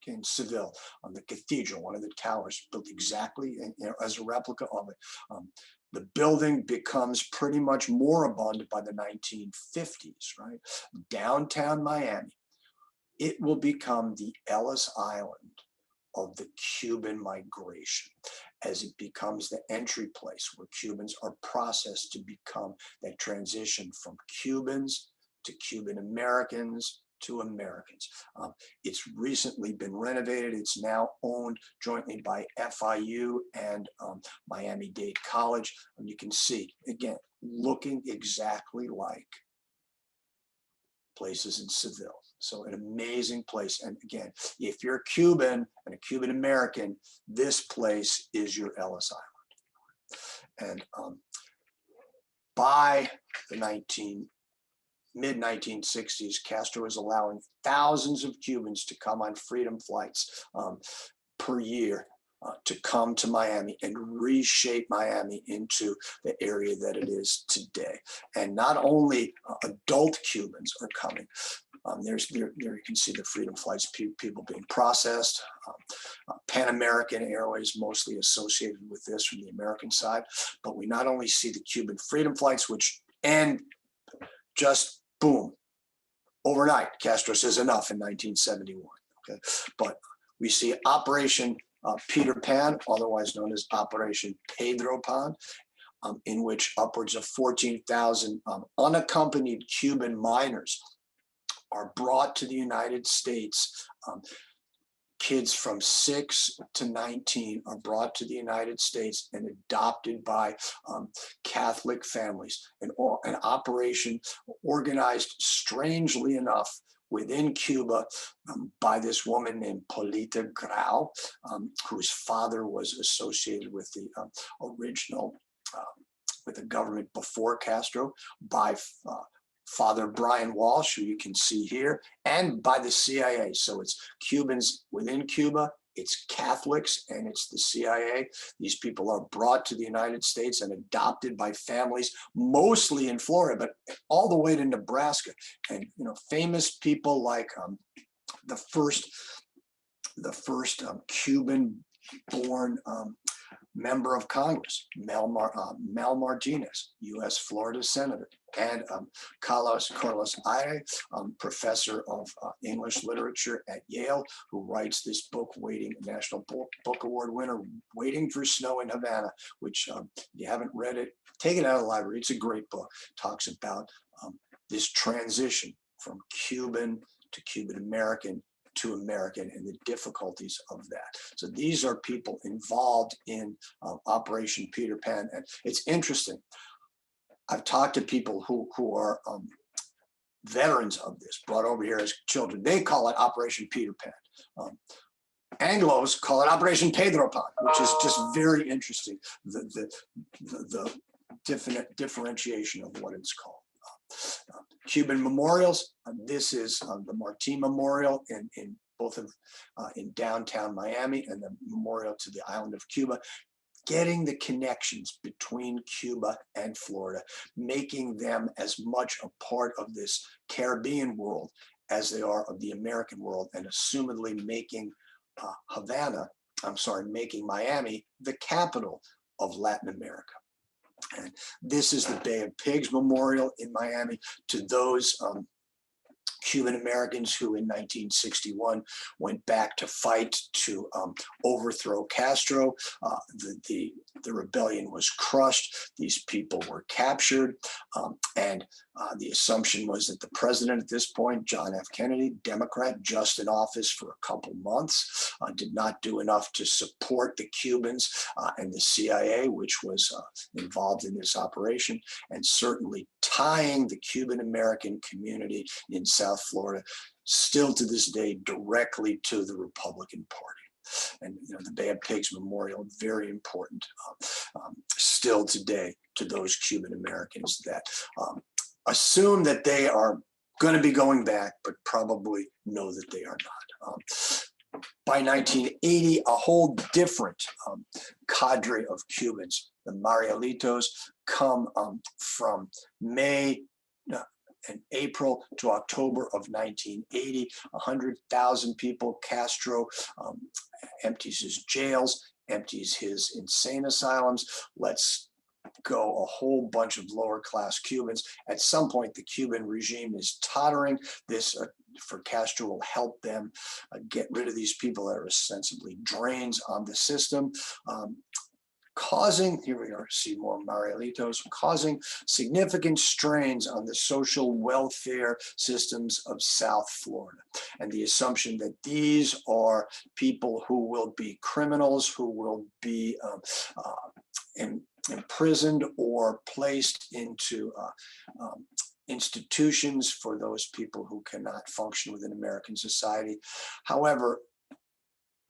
in Seville, on the cathedral, one of the towers built exactly as a replica of it. The building becomes pretty much moribund by the 1950s, right? Downtown Miami, it will become the Ellis Island of the Cuban migration, as it becomes the entry place where Cubans are processed to become that transition from Cubans to Cuban Americans to Americans. It's recently been renovated. It's now owned jointly by FIU and Miami-Dade College. And you can see, again, looking exactly like places in Seville. So an amazing place. And again, if you're a Cuban and a Cuban American, this place is your Ellis Island. And by the mid-1960s, Castro is allowing thousands of Cubans to come on freedom flights per year to come to Miami and reshape Miami into the area that it is today. And not only adult Cubans are coming. There you can see the freedom flights, people being processed. Pan American Airways mostly associated with this from the American side. But we not only see the Cuban freedom flights, which And just boom, overnight, Castro says enough in 1971. Okay, but we see Operation Peter Pan, otherwise known as Operation Pedro Pan, in which upwards of 14,000 unaccompanied Cuban minors are brought to the United States. Kids from 6 to 19 are brought to the United States and adopted by Catholic families. An operation organized, strangely enough, within Cuba by this woman named Polita Grau, whose father was associated with the original, with the government before Castro, by Father Brian Walsh, who you can see here, and by the CIA. So it's Cubans within Cuba, it's Catholics, and it's the CIA. These people are brought to the United States and adopted by families, mostly in Florida, but all the way to Nebraska. And famous people like the first Cuban-born member of Congress, Mel Martinez, U.S. Florida Senator, and Carlos Aire, professor of English literature at Yale, who writes this book, National Book Award winner, Waiting for Snow in Havana, which if you haven't read it, take it out of the library. It's a great book. Talks about this transition from Cuban to Cuban American to American and the difficulties of that. So these are people involved in Operation Peter Pan. And it's interesting. I've talked to people who are veterans of this, brought over here as children. They call it Operation Peter Pan. Anglos call it Operation Pedro Pan, which is just very interesting, the differentiation of what it's called. Cuban memorials. This is the Martin Memorial in both of in downtown Miami, and the memorial to the island of Cuba. Getting the connections between Cuba and Florida, making them as much a part of this Caribbean world as they are of the American world, and assumedly making making Miami the capital of Latin America. And this is the Bay of Pigs Memorial in Miami to those Cuban Americans who in 1961 went back to fight to overthrow Castro. The rebellion was crushed. These people were captured. And the assumption was that the president at this point, John F. Kennedy, Democrat, just in office for a couple months, did not do enough to support the Cubans and the CIA, which was involved in this operation, and certainly tying the Cuban American community in South Florida still to this day directly to the Republican Party. And the Bay of Pigs Memorial, very important still today to those Cuban Americans that assume that they are going to be going back, but probably know that they are not. By 1980, a whole different cadre of Cubans, the Marielitos, come from May and April to October of 1980, 100,000 people. Castro empties his jails, empties his insane asylums, lets go a whole bunch of lower class Cubans. At some point, the Cuban regime is tottering. This for Castro will help them get rid of these people that are ostensibly drains on the system. Causing, here we are, see more Marielitos, causing significant strains on the social welfare systems of South Florida. And the assumption that these are people who will be criminals, who will be imprisoned or placed into institutions for those people who cannot function within American society. However,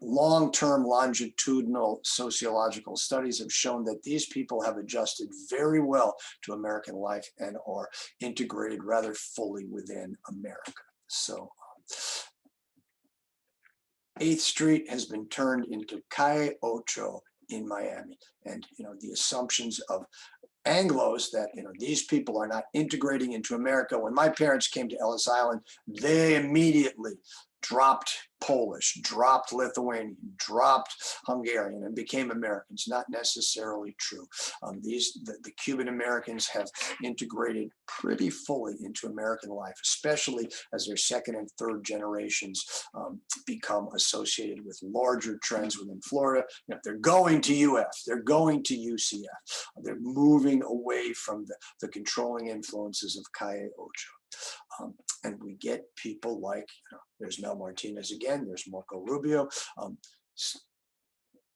long-term longitudinal sociological studies have shown that these people have adjusted very well to American life and are integrated rather fully within America. So 8th Street has been turned into Calle Ocho in Miami. And the assumptions of Anglos that these people are not integrating into America. When my parents came to Ellis Island, they immediately dropped Polish, dropped Lithuanian, dropped Hungarian, and became Americans. Not necessarily true. The Cuban Americans have integrated pretty fully into American life, especially as their second and third generations become associated with larger trends within Florida. You know, they're going to UF, they're going to UCF, they're moving away from the controlling influences of Calle Ocho. And we get people like, there's Mel Martinez again, there's Marco Rubio,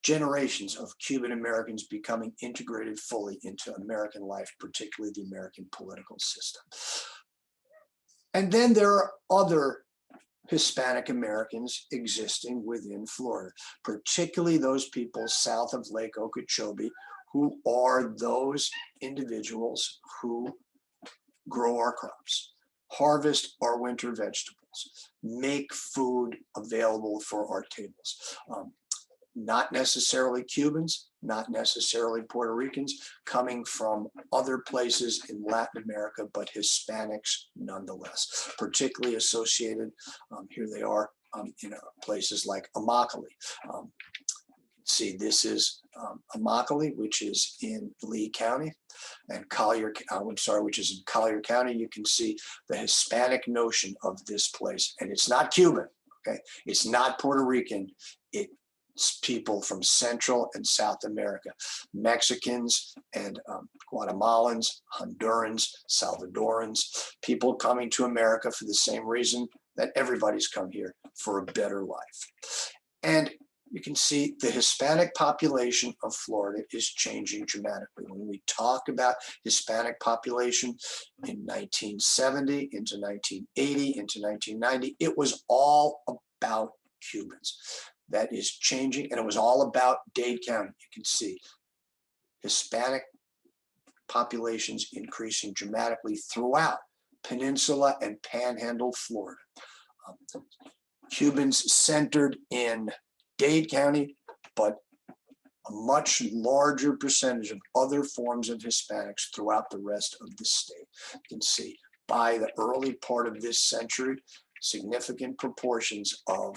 generations of Cuban Americans becoming integrated fully into American life, particularly the American political system. And then there are other Hispanic Americans existing within Florida, particularly those people south of Lake Okeechobee, who are those individuals who grow our crops, harvest our winter vegetables, make food available for our tables. Not necessarily Cubans, not necessarily Puerto Ricans, coming from other places in Latin America, but Hispanics nonetheless, particularly associated, here they are, in places like Immokalee. See, this is Immokalee, which is in Lee County, and Collier, which is in Collier County. You can see the Hispanic notion of this place, and it's not Cuban, okay? It's not Puerto Rican. It's people from Central and South America, Mexicans and Guatemalans, Hondurans, Salvadorans, people coming to America for the same reason that everybody's come here, for a better life. And you can see the Hispanic population of Florida is changing dramatically. When we talk about Hispanic population in 1970, into 1980, into 1990, it was all about Cubans. That is changing, and it was all about Dade County. You can see Hispanic populations increasing dramatically throughout Peninsula and Panhandle, Florida. Cubans centered in Dade County, but a much larger percentage of other forms of Hispanics throughout the rest of the state. You can see by the early part of this century, significant proportions of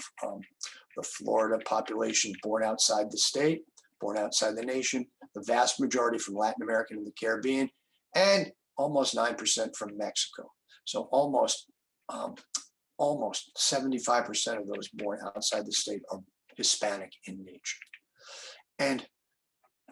the Florida population born outside the state, born outside the nation, the vast majority from Latin America and the Caribbean, and almost 9% from Mexico. So almost 75% of those born outside the state are Hispanic in nature. And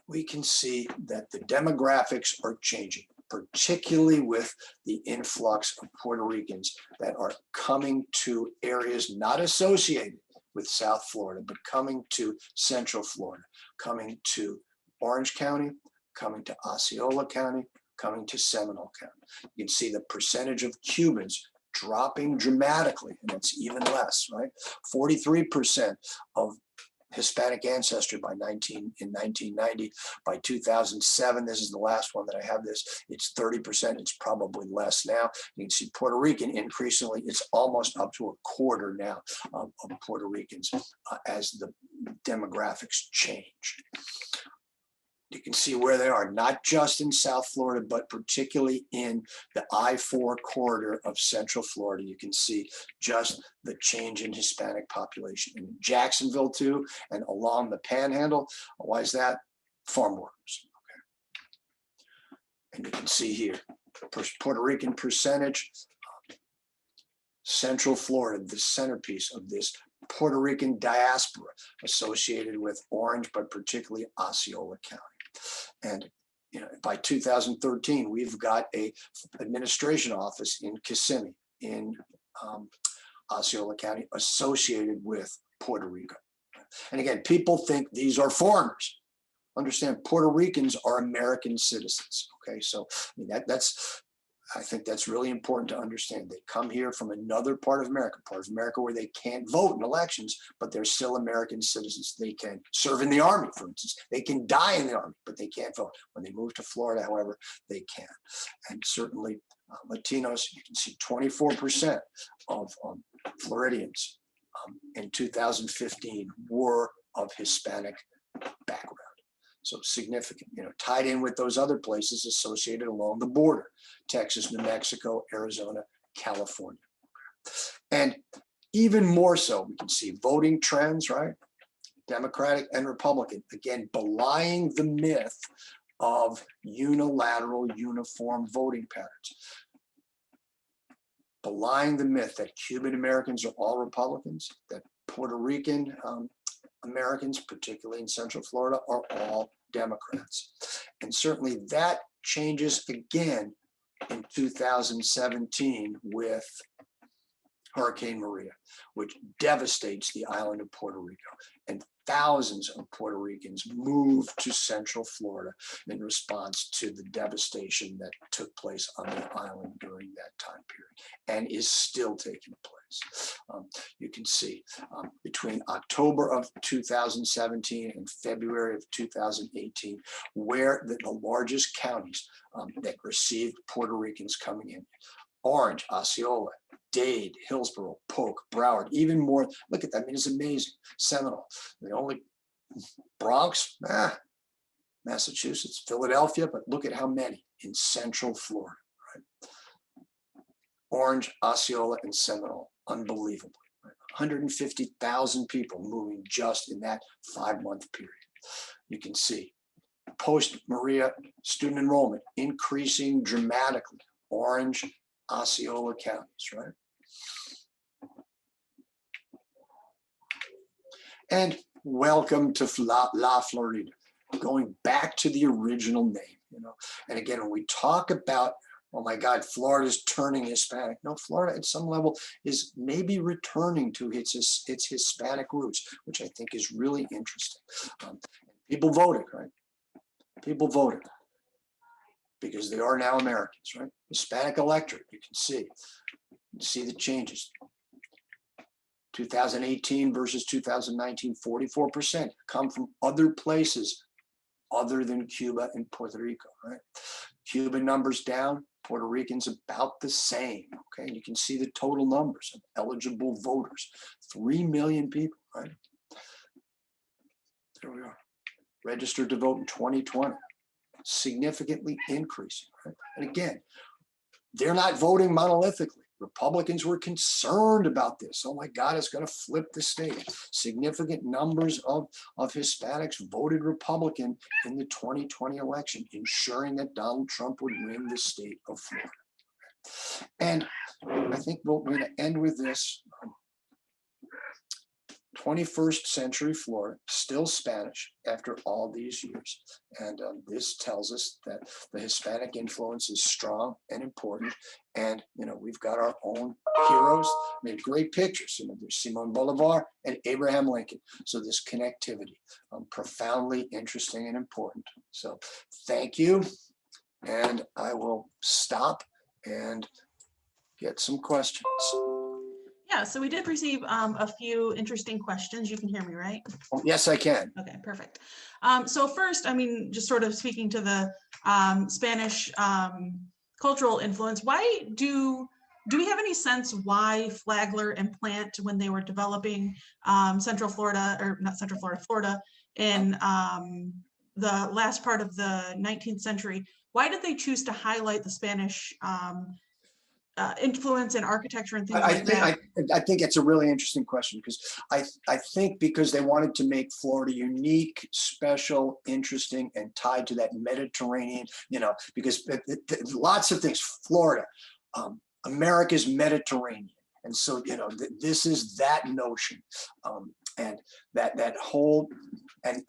we can see that the demographics are changing, particularly with the influx of Puerto Ricans that are coming to areas not associated with South Florida, but coming to Central Florida, coming to Orange County, coming to Osceola County, coming to Seminole County. You can see the percentage of Cubans dropping dramatically, and it's even less, right? 43% of Hispanic ancestry in 1990. By 2007, this is the last one that I have this, it's 30%, it's probably less now. You can see Puerto Rican increasingly, it's almost up to a quarter now of Puerto Ricans as the demographics change. You can see where they are, not just in South Florida, but particularly in the I-4 corridor of Central Florida. You can see just the change in Hispanic population in Jacksonville too, and along the Panhandle. Why is that? Farm workers. Okay. And you can see here, Puerto Rican percentage, Central Florida, the centerpiece of this Puerto Rican diaspora associated with Orange, but particularly Osceola County. And by 2013, we've got a administration office in Kissimmee in Osceola County associated with Puerto Rico. And again, people think these are foreigners. Understand, Puerto Ricans are American citizens. Okay, so I think that's really important to understand. They come here from another part of America where they can't vote in elections, but they're still American citizens. They can serve in the Army, for instance. They can die in the Army, but they can't vote. When they move to Florida, however, they can. And certainly Latinos, you can see 24% of Floridians in 2015 were of Hispanic background. So significant, tied in with those other places associated along the border, Texas, New Mexico, Arizona, California. And Even more so, we can see voting trends, right? Democratic and Republican, again, belying the myth of unilateral uniform voting patterns. Belying the myth that Cuban Americans are all Republicans, that Puerto Rican Americans, particularly in Central Florida, are all Democrats. And certainly that changes again in 2017 with Hurricane Maria, which devastates the island of Puerto Rico. And thousands of Puerto Ricans moved to Central Florida in response to the devastation that took place on the island during that time period and is still taking place. You can see between October of 2017 and February of 2018, where the largest counties that received Puerto Ricans coming in: Orange, Osceola, Dade, Hillsborough, Polk, Broward, even more. Look at that. I mean, it's amazing. Seminole, the only Bronx, Massachusetts, Philadelphia, but look at how many in Central Florida, right? Orange, Osceola, and Seminole, unbelievably. Right? 150,000 people moving just in that 5-month period. You can see post-Maria student enrollment increasing dramatically. Orange, Osceola counties, right? And welcome to La Florida, going back to the original name, you know. And again, when we talk about, oh my God, Florida's turning Hispanic. No, Florida at some level is maybe returning to its Hispanic roots, which I think is really interesting. People voted, right? People voted because they are now Americans, right? Hispanic electorate, you can see the changes. 2018 versus 2019, 44% come from other places other than Cuba and Puerto Rico, right? Cuban numbers down, Puerto Ricans about the same, okay? You can see the total numbers of eligible voters, 3 million people, right? There we are. Registered to vote in 2020, significantly increasing, right? And again, they're not voting monolithically. Republicans were concerned about this. Oh my God, it's going to flip the state. Significant numbers of Hispanics voted Republican in the 2020 election, ensuring that Donald Trump would win the state of Florida. And I think we're going to end with this. 21st century Florida, still Spanish after all these years. And this tells us that the Hispanic influence is strong and important. And, you know, we've got our own heroes, made great pictures. You know, there's Simon Bolivar and Abraham Lincoln. So this connectivity, profoundly interesting and important. So thank you. And I will stop and get some questions. Yeah, so we did receive a few interesting questions. You can hear me, right? Oh, yes, I can. Okay, perfect. So first, I mean, just sort of speaking to the Spanish cultural influence, why do we have any sense why Flagler and Plant, when they were developing Central Florida, or not Central Florida, Florida, in the last part of the 19th century, why did they choose to highlight the Spanish influence in architecture and things like that? I think it's a really interesting question, because I think because they wanted to make Florida unique, special, interesting, and tied to that Mediterranean, you know, because lots of things, Florida, America's Mediterranean. And so, you know, this is that notion. And that whole, and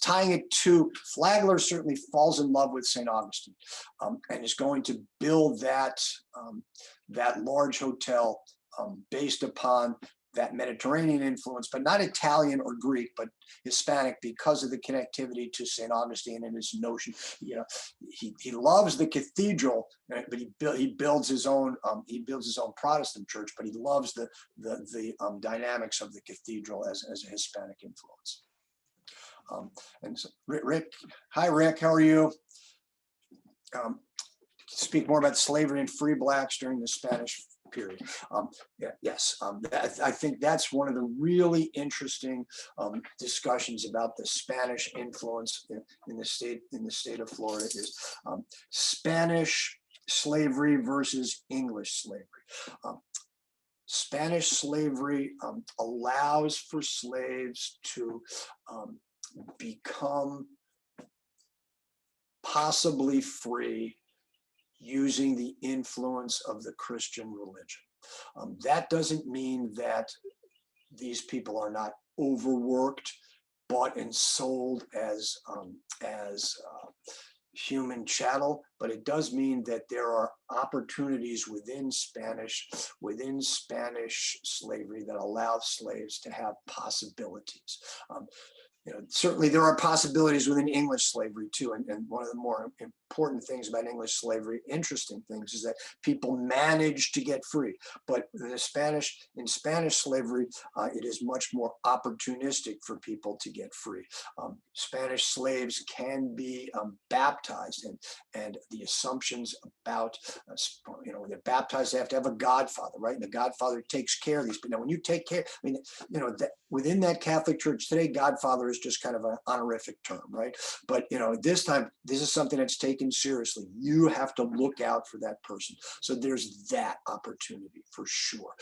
tying it to, Flagler certainly falls in love with St. Augustine, and is going to build that large hotel based upon that Mediterranean influence, but not Italian or Greek, but Hispanic, because of the connectivity to St. Augustine and his notion. You know, he loves the cathedral, but he builds his own Protestant church, but he loves the dynamics of the cathedral as a Hispanic influence. And so, Rick, hi Rick, how are you? Speak more about slavery and free blacks during the Spanish period. Yes, I think that's one of the really interesting discussions about the Spanish influence in the state of Florida is Spanish slavery versus English slavery. Spanish slavery allows for slaves to become possibly free using the influence of the Christian religion. That doesn't mean that these people are not overworked, bought and sold as human chattel, but it does mean that there are opportunities within Spanish slavery that allow slaves to have possibilities. Certainly there are possibilities within English slavery too. And one of the more important things about English slavery, interesting things, is that people manage to get free. But in Spanish slavery, it is much more opportunistic for people to get free. Spanish slaves can be baptized, and the assumptions about, when they're baptized, they have to have a godfather, right? And the godfather takes care of these. But now when you take care, that within that Catholic Church today, godfather is just kind of an honorific term, right? But this time, this is something that's taken seriously. You have to look out for that person. So there's that opportunity for sure.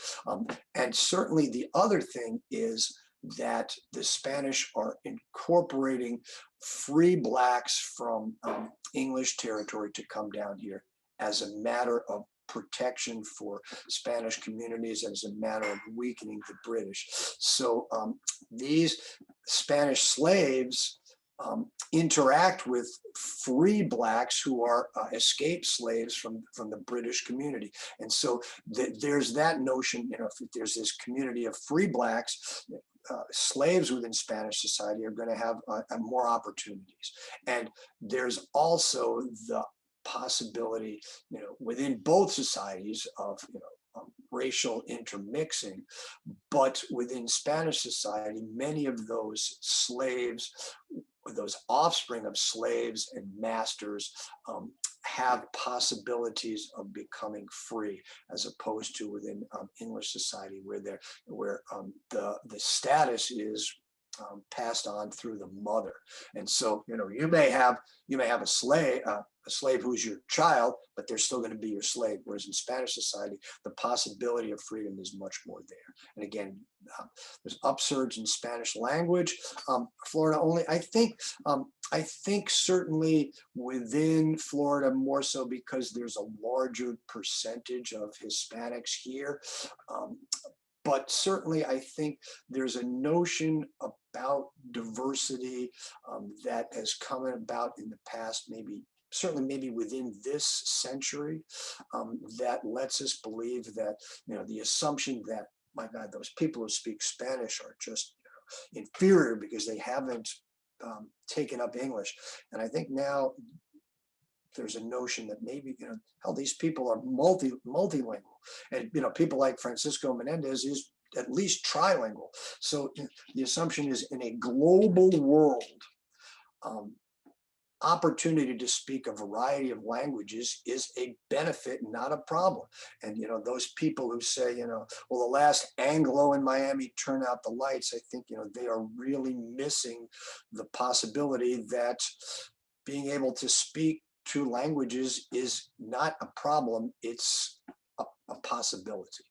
And certainly the other thing is that the Spanish are incorporating free blacks from English territory to come down here as a matter of protection for Spanish communities, as a matter of weakening the British. So these Spanish slaves interact with free blacks who are escaped slaves from the British community. And so there's that notion, if there's this community of free blacks, slaves within Spanish society are going to have more opportunities. And there's also the possibility, within both societies of, racial intermixing, but within Spanish society, many of those slaves, those offspring of slaves and masters, have possibilities of becoming free, as opposed to within English society, where the status is passed on through the mother. And so, you may have a slave who's your child, but they're still going to be your slave. Whereas in Spanish society, the possibility of freedom is much more there. And again, there's upsurge in Spanish language. Florida only, I think certainly within Florida, more so because there's a larger percentage of Hispanics here. But certainly, I think there's a notion about diversity that has come about in the past, certainly maybe within this century, that lets us believe that, the assumption that, my God, those people who speak Spanish are just inferior because they haven't taken up English. And I think now there's a notion that maybe, hell, these people are multilingual. And, people like Francisco Menendez is at least trilingual. So the assumption is, in a global world, opportunity to speak a variety of languages is a benefit, not a problem. And, those people who say, well, the last Anglo in Miami turned out the lights, I think, they are really missing the possibility that being able to speak two languages is not a problem, it's a possibility.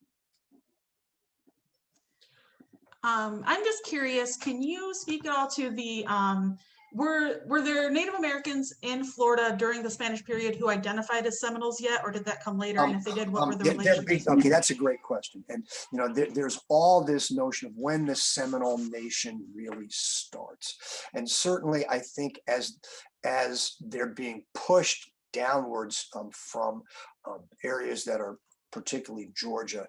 I'm just curious, can you speak at all to the, were there Native Americans in Florida during the Spanish period who identified as Seminoles yet, or did that come later? And if they did, what were the relations? Okay, that's a great question. And, there's all this notion of when the Seminole Nation really starts. And certainly, I think as they're being pushed downwards from areas that are particularly Georgia,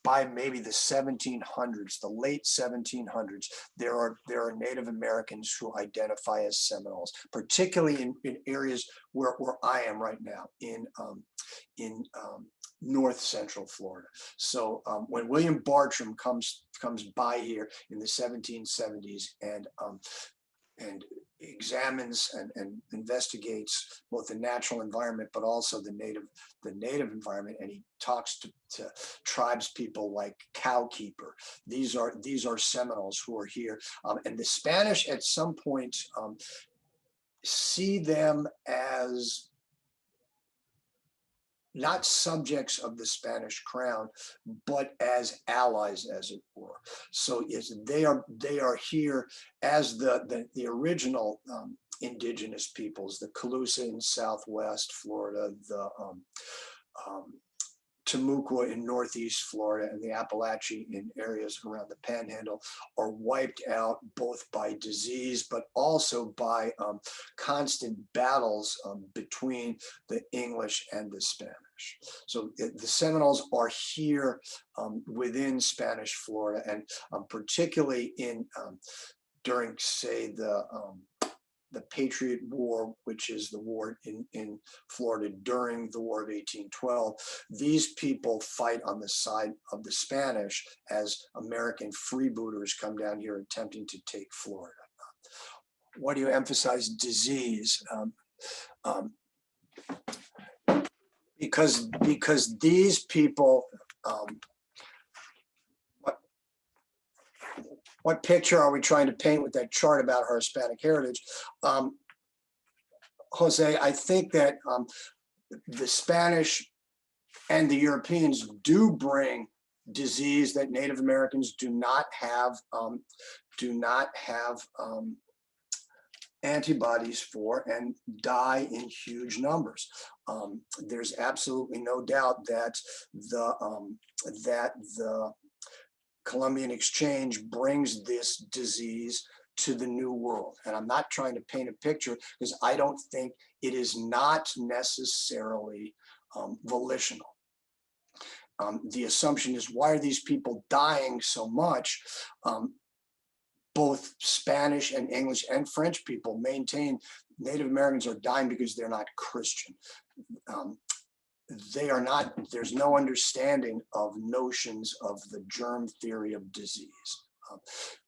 by maybe the 1700s, the late 1700s, there are Native Americans who identify as Seminoles, particularly in areas where I am right now, in north central Florida. So when William Bartram comes by here in the 1770s and examines and investigates both the natural environment, but also the native environment, and he talks to tribes people like Cowkeeper. These are Seminoles who are here, and the Spanish at some point see them as not subjects of the Spanish crown, but as allies, as it were. So yes, they are here as the original indigenous peoples, the Calusa in Southwest Florida, the Timucua in Northeast Florida, and the Appalachee in areas around the Panhandle are wiped out both by disease, but also by constant battles between the English and the Spanish. So the Seminoles are here within Spanish Florida, and particularly in during, say, the Patriot War, which is the war in Florida during the War of 1812. These people fight on the side of the Spanish as American freebooters come down here attempting to take Florida. Why do you emphasize disease? Because these people, what picture are we trying to paint with that chart about our Hispanic heritage? Jose, I think that the Spanish and the Europeans do bring disease that Native Americans do not have antibodies for, and die in huge numbers. There's absolutely no doubt that the Columbian Exchange brings this disease to the New World. And I'm not trying to paint a picture, because I don't think it is not necessarily volitional. The assumption is, why are these people dying so much? Both Spanish and English and French people maintain Native Americans are dying because they're not Christian. They are not, there's no understanding of notions of the germ theory of disease.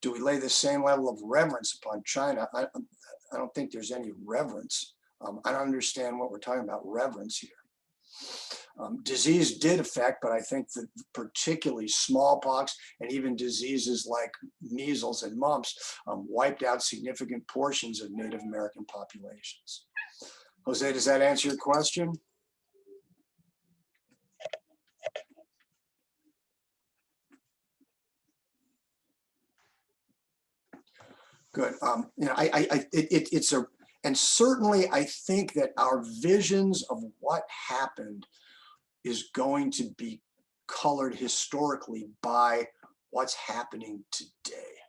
Do we lay the same level of reverence upon China? I don't think there's any reverence. I don't understand what we're talking about reverence here. Disease did affect, but I think that particularly smallpox and even diseases like measles and mumps wiped out significant portions of Native American populations. Jose, does that answer your question? Good. You know, it's a, and certainly I think that our visions of what happened is going to be colored historically by what's happening today.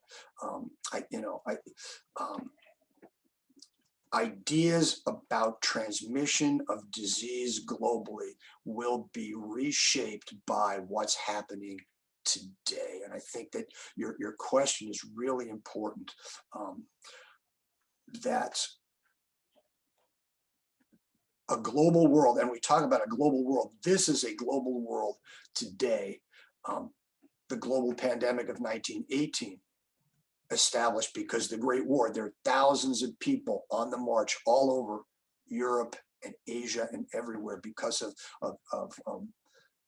Ideas about transmission of disease globally will be reshaped by what's happening today. And I think that your question is really important, that a global world, and we talk about a global world, this is a global world today. The global pandemic of 1918 established because the Great War, there are thousands of people on the march all over Europe and Asia and everywhere because of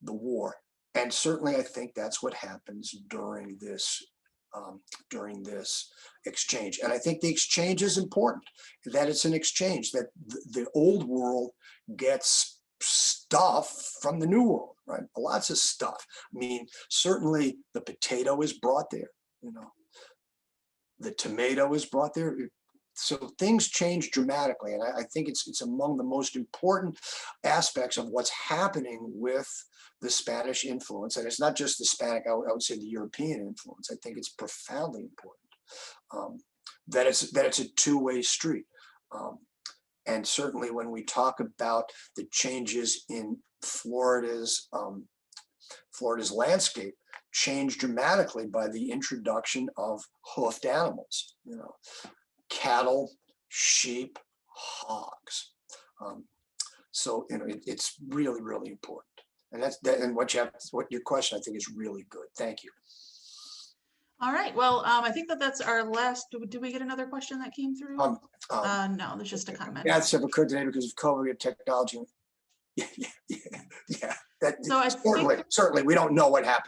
the war. And certainly I think that's what happens during this exchange. And I think the exchange is important, that it's an exchange, that the old world gets stuff from the new world, right? Lots of stuff. I mean, certainly the potato is brought there, you know, the tomato is brought there. So things change dramatically. And I think it's among the most important aspects of what's happening with the Spanish influence. And it's not just the Hispanic, I would say the European influence. I think it's profoundly important that it's a two-way street. And certainly when we talk about the changes in Florida's landscape, changed dramatically by the introduction of hoofed animals, you know, cattle, sheep, hogs. So you know, it's really, really important. And and what your question I think is really good. Thank you. All right. Well, I think that's our last. Did we get another question that came through? No, there's just a comment. That's occurred today because of COVID and technology. Yeah. So I certainly we don't know what happened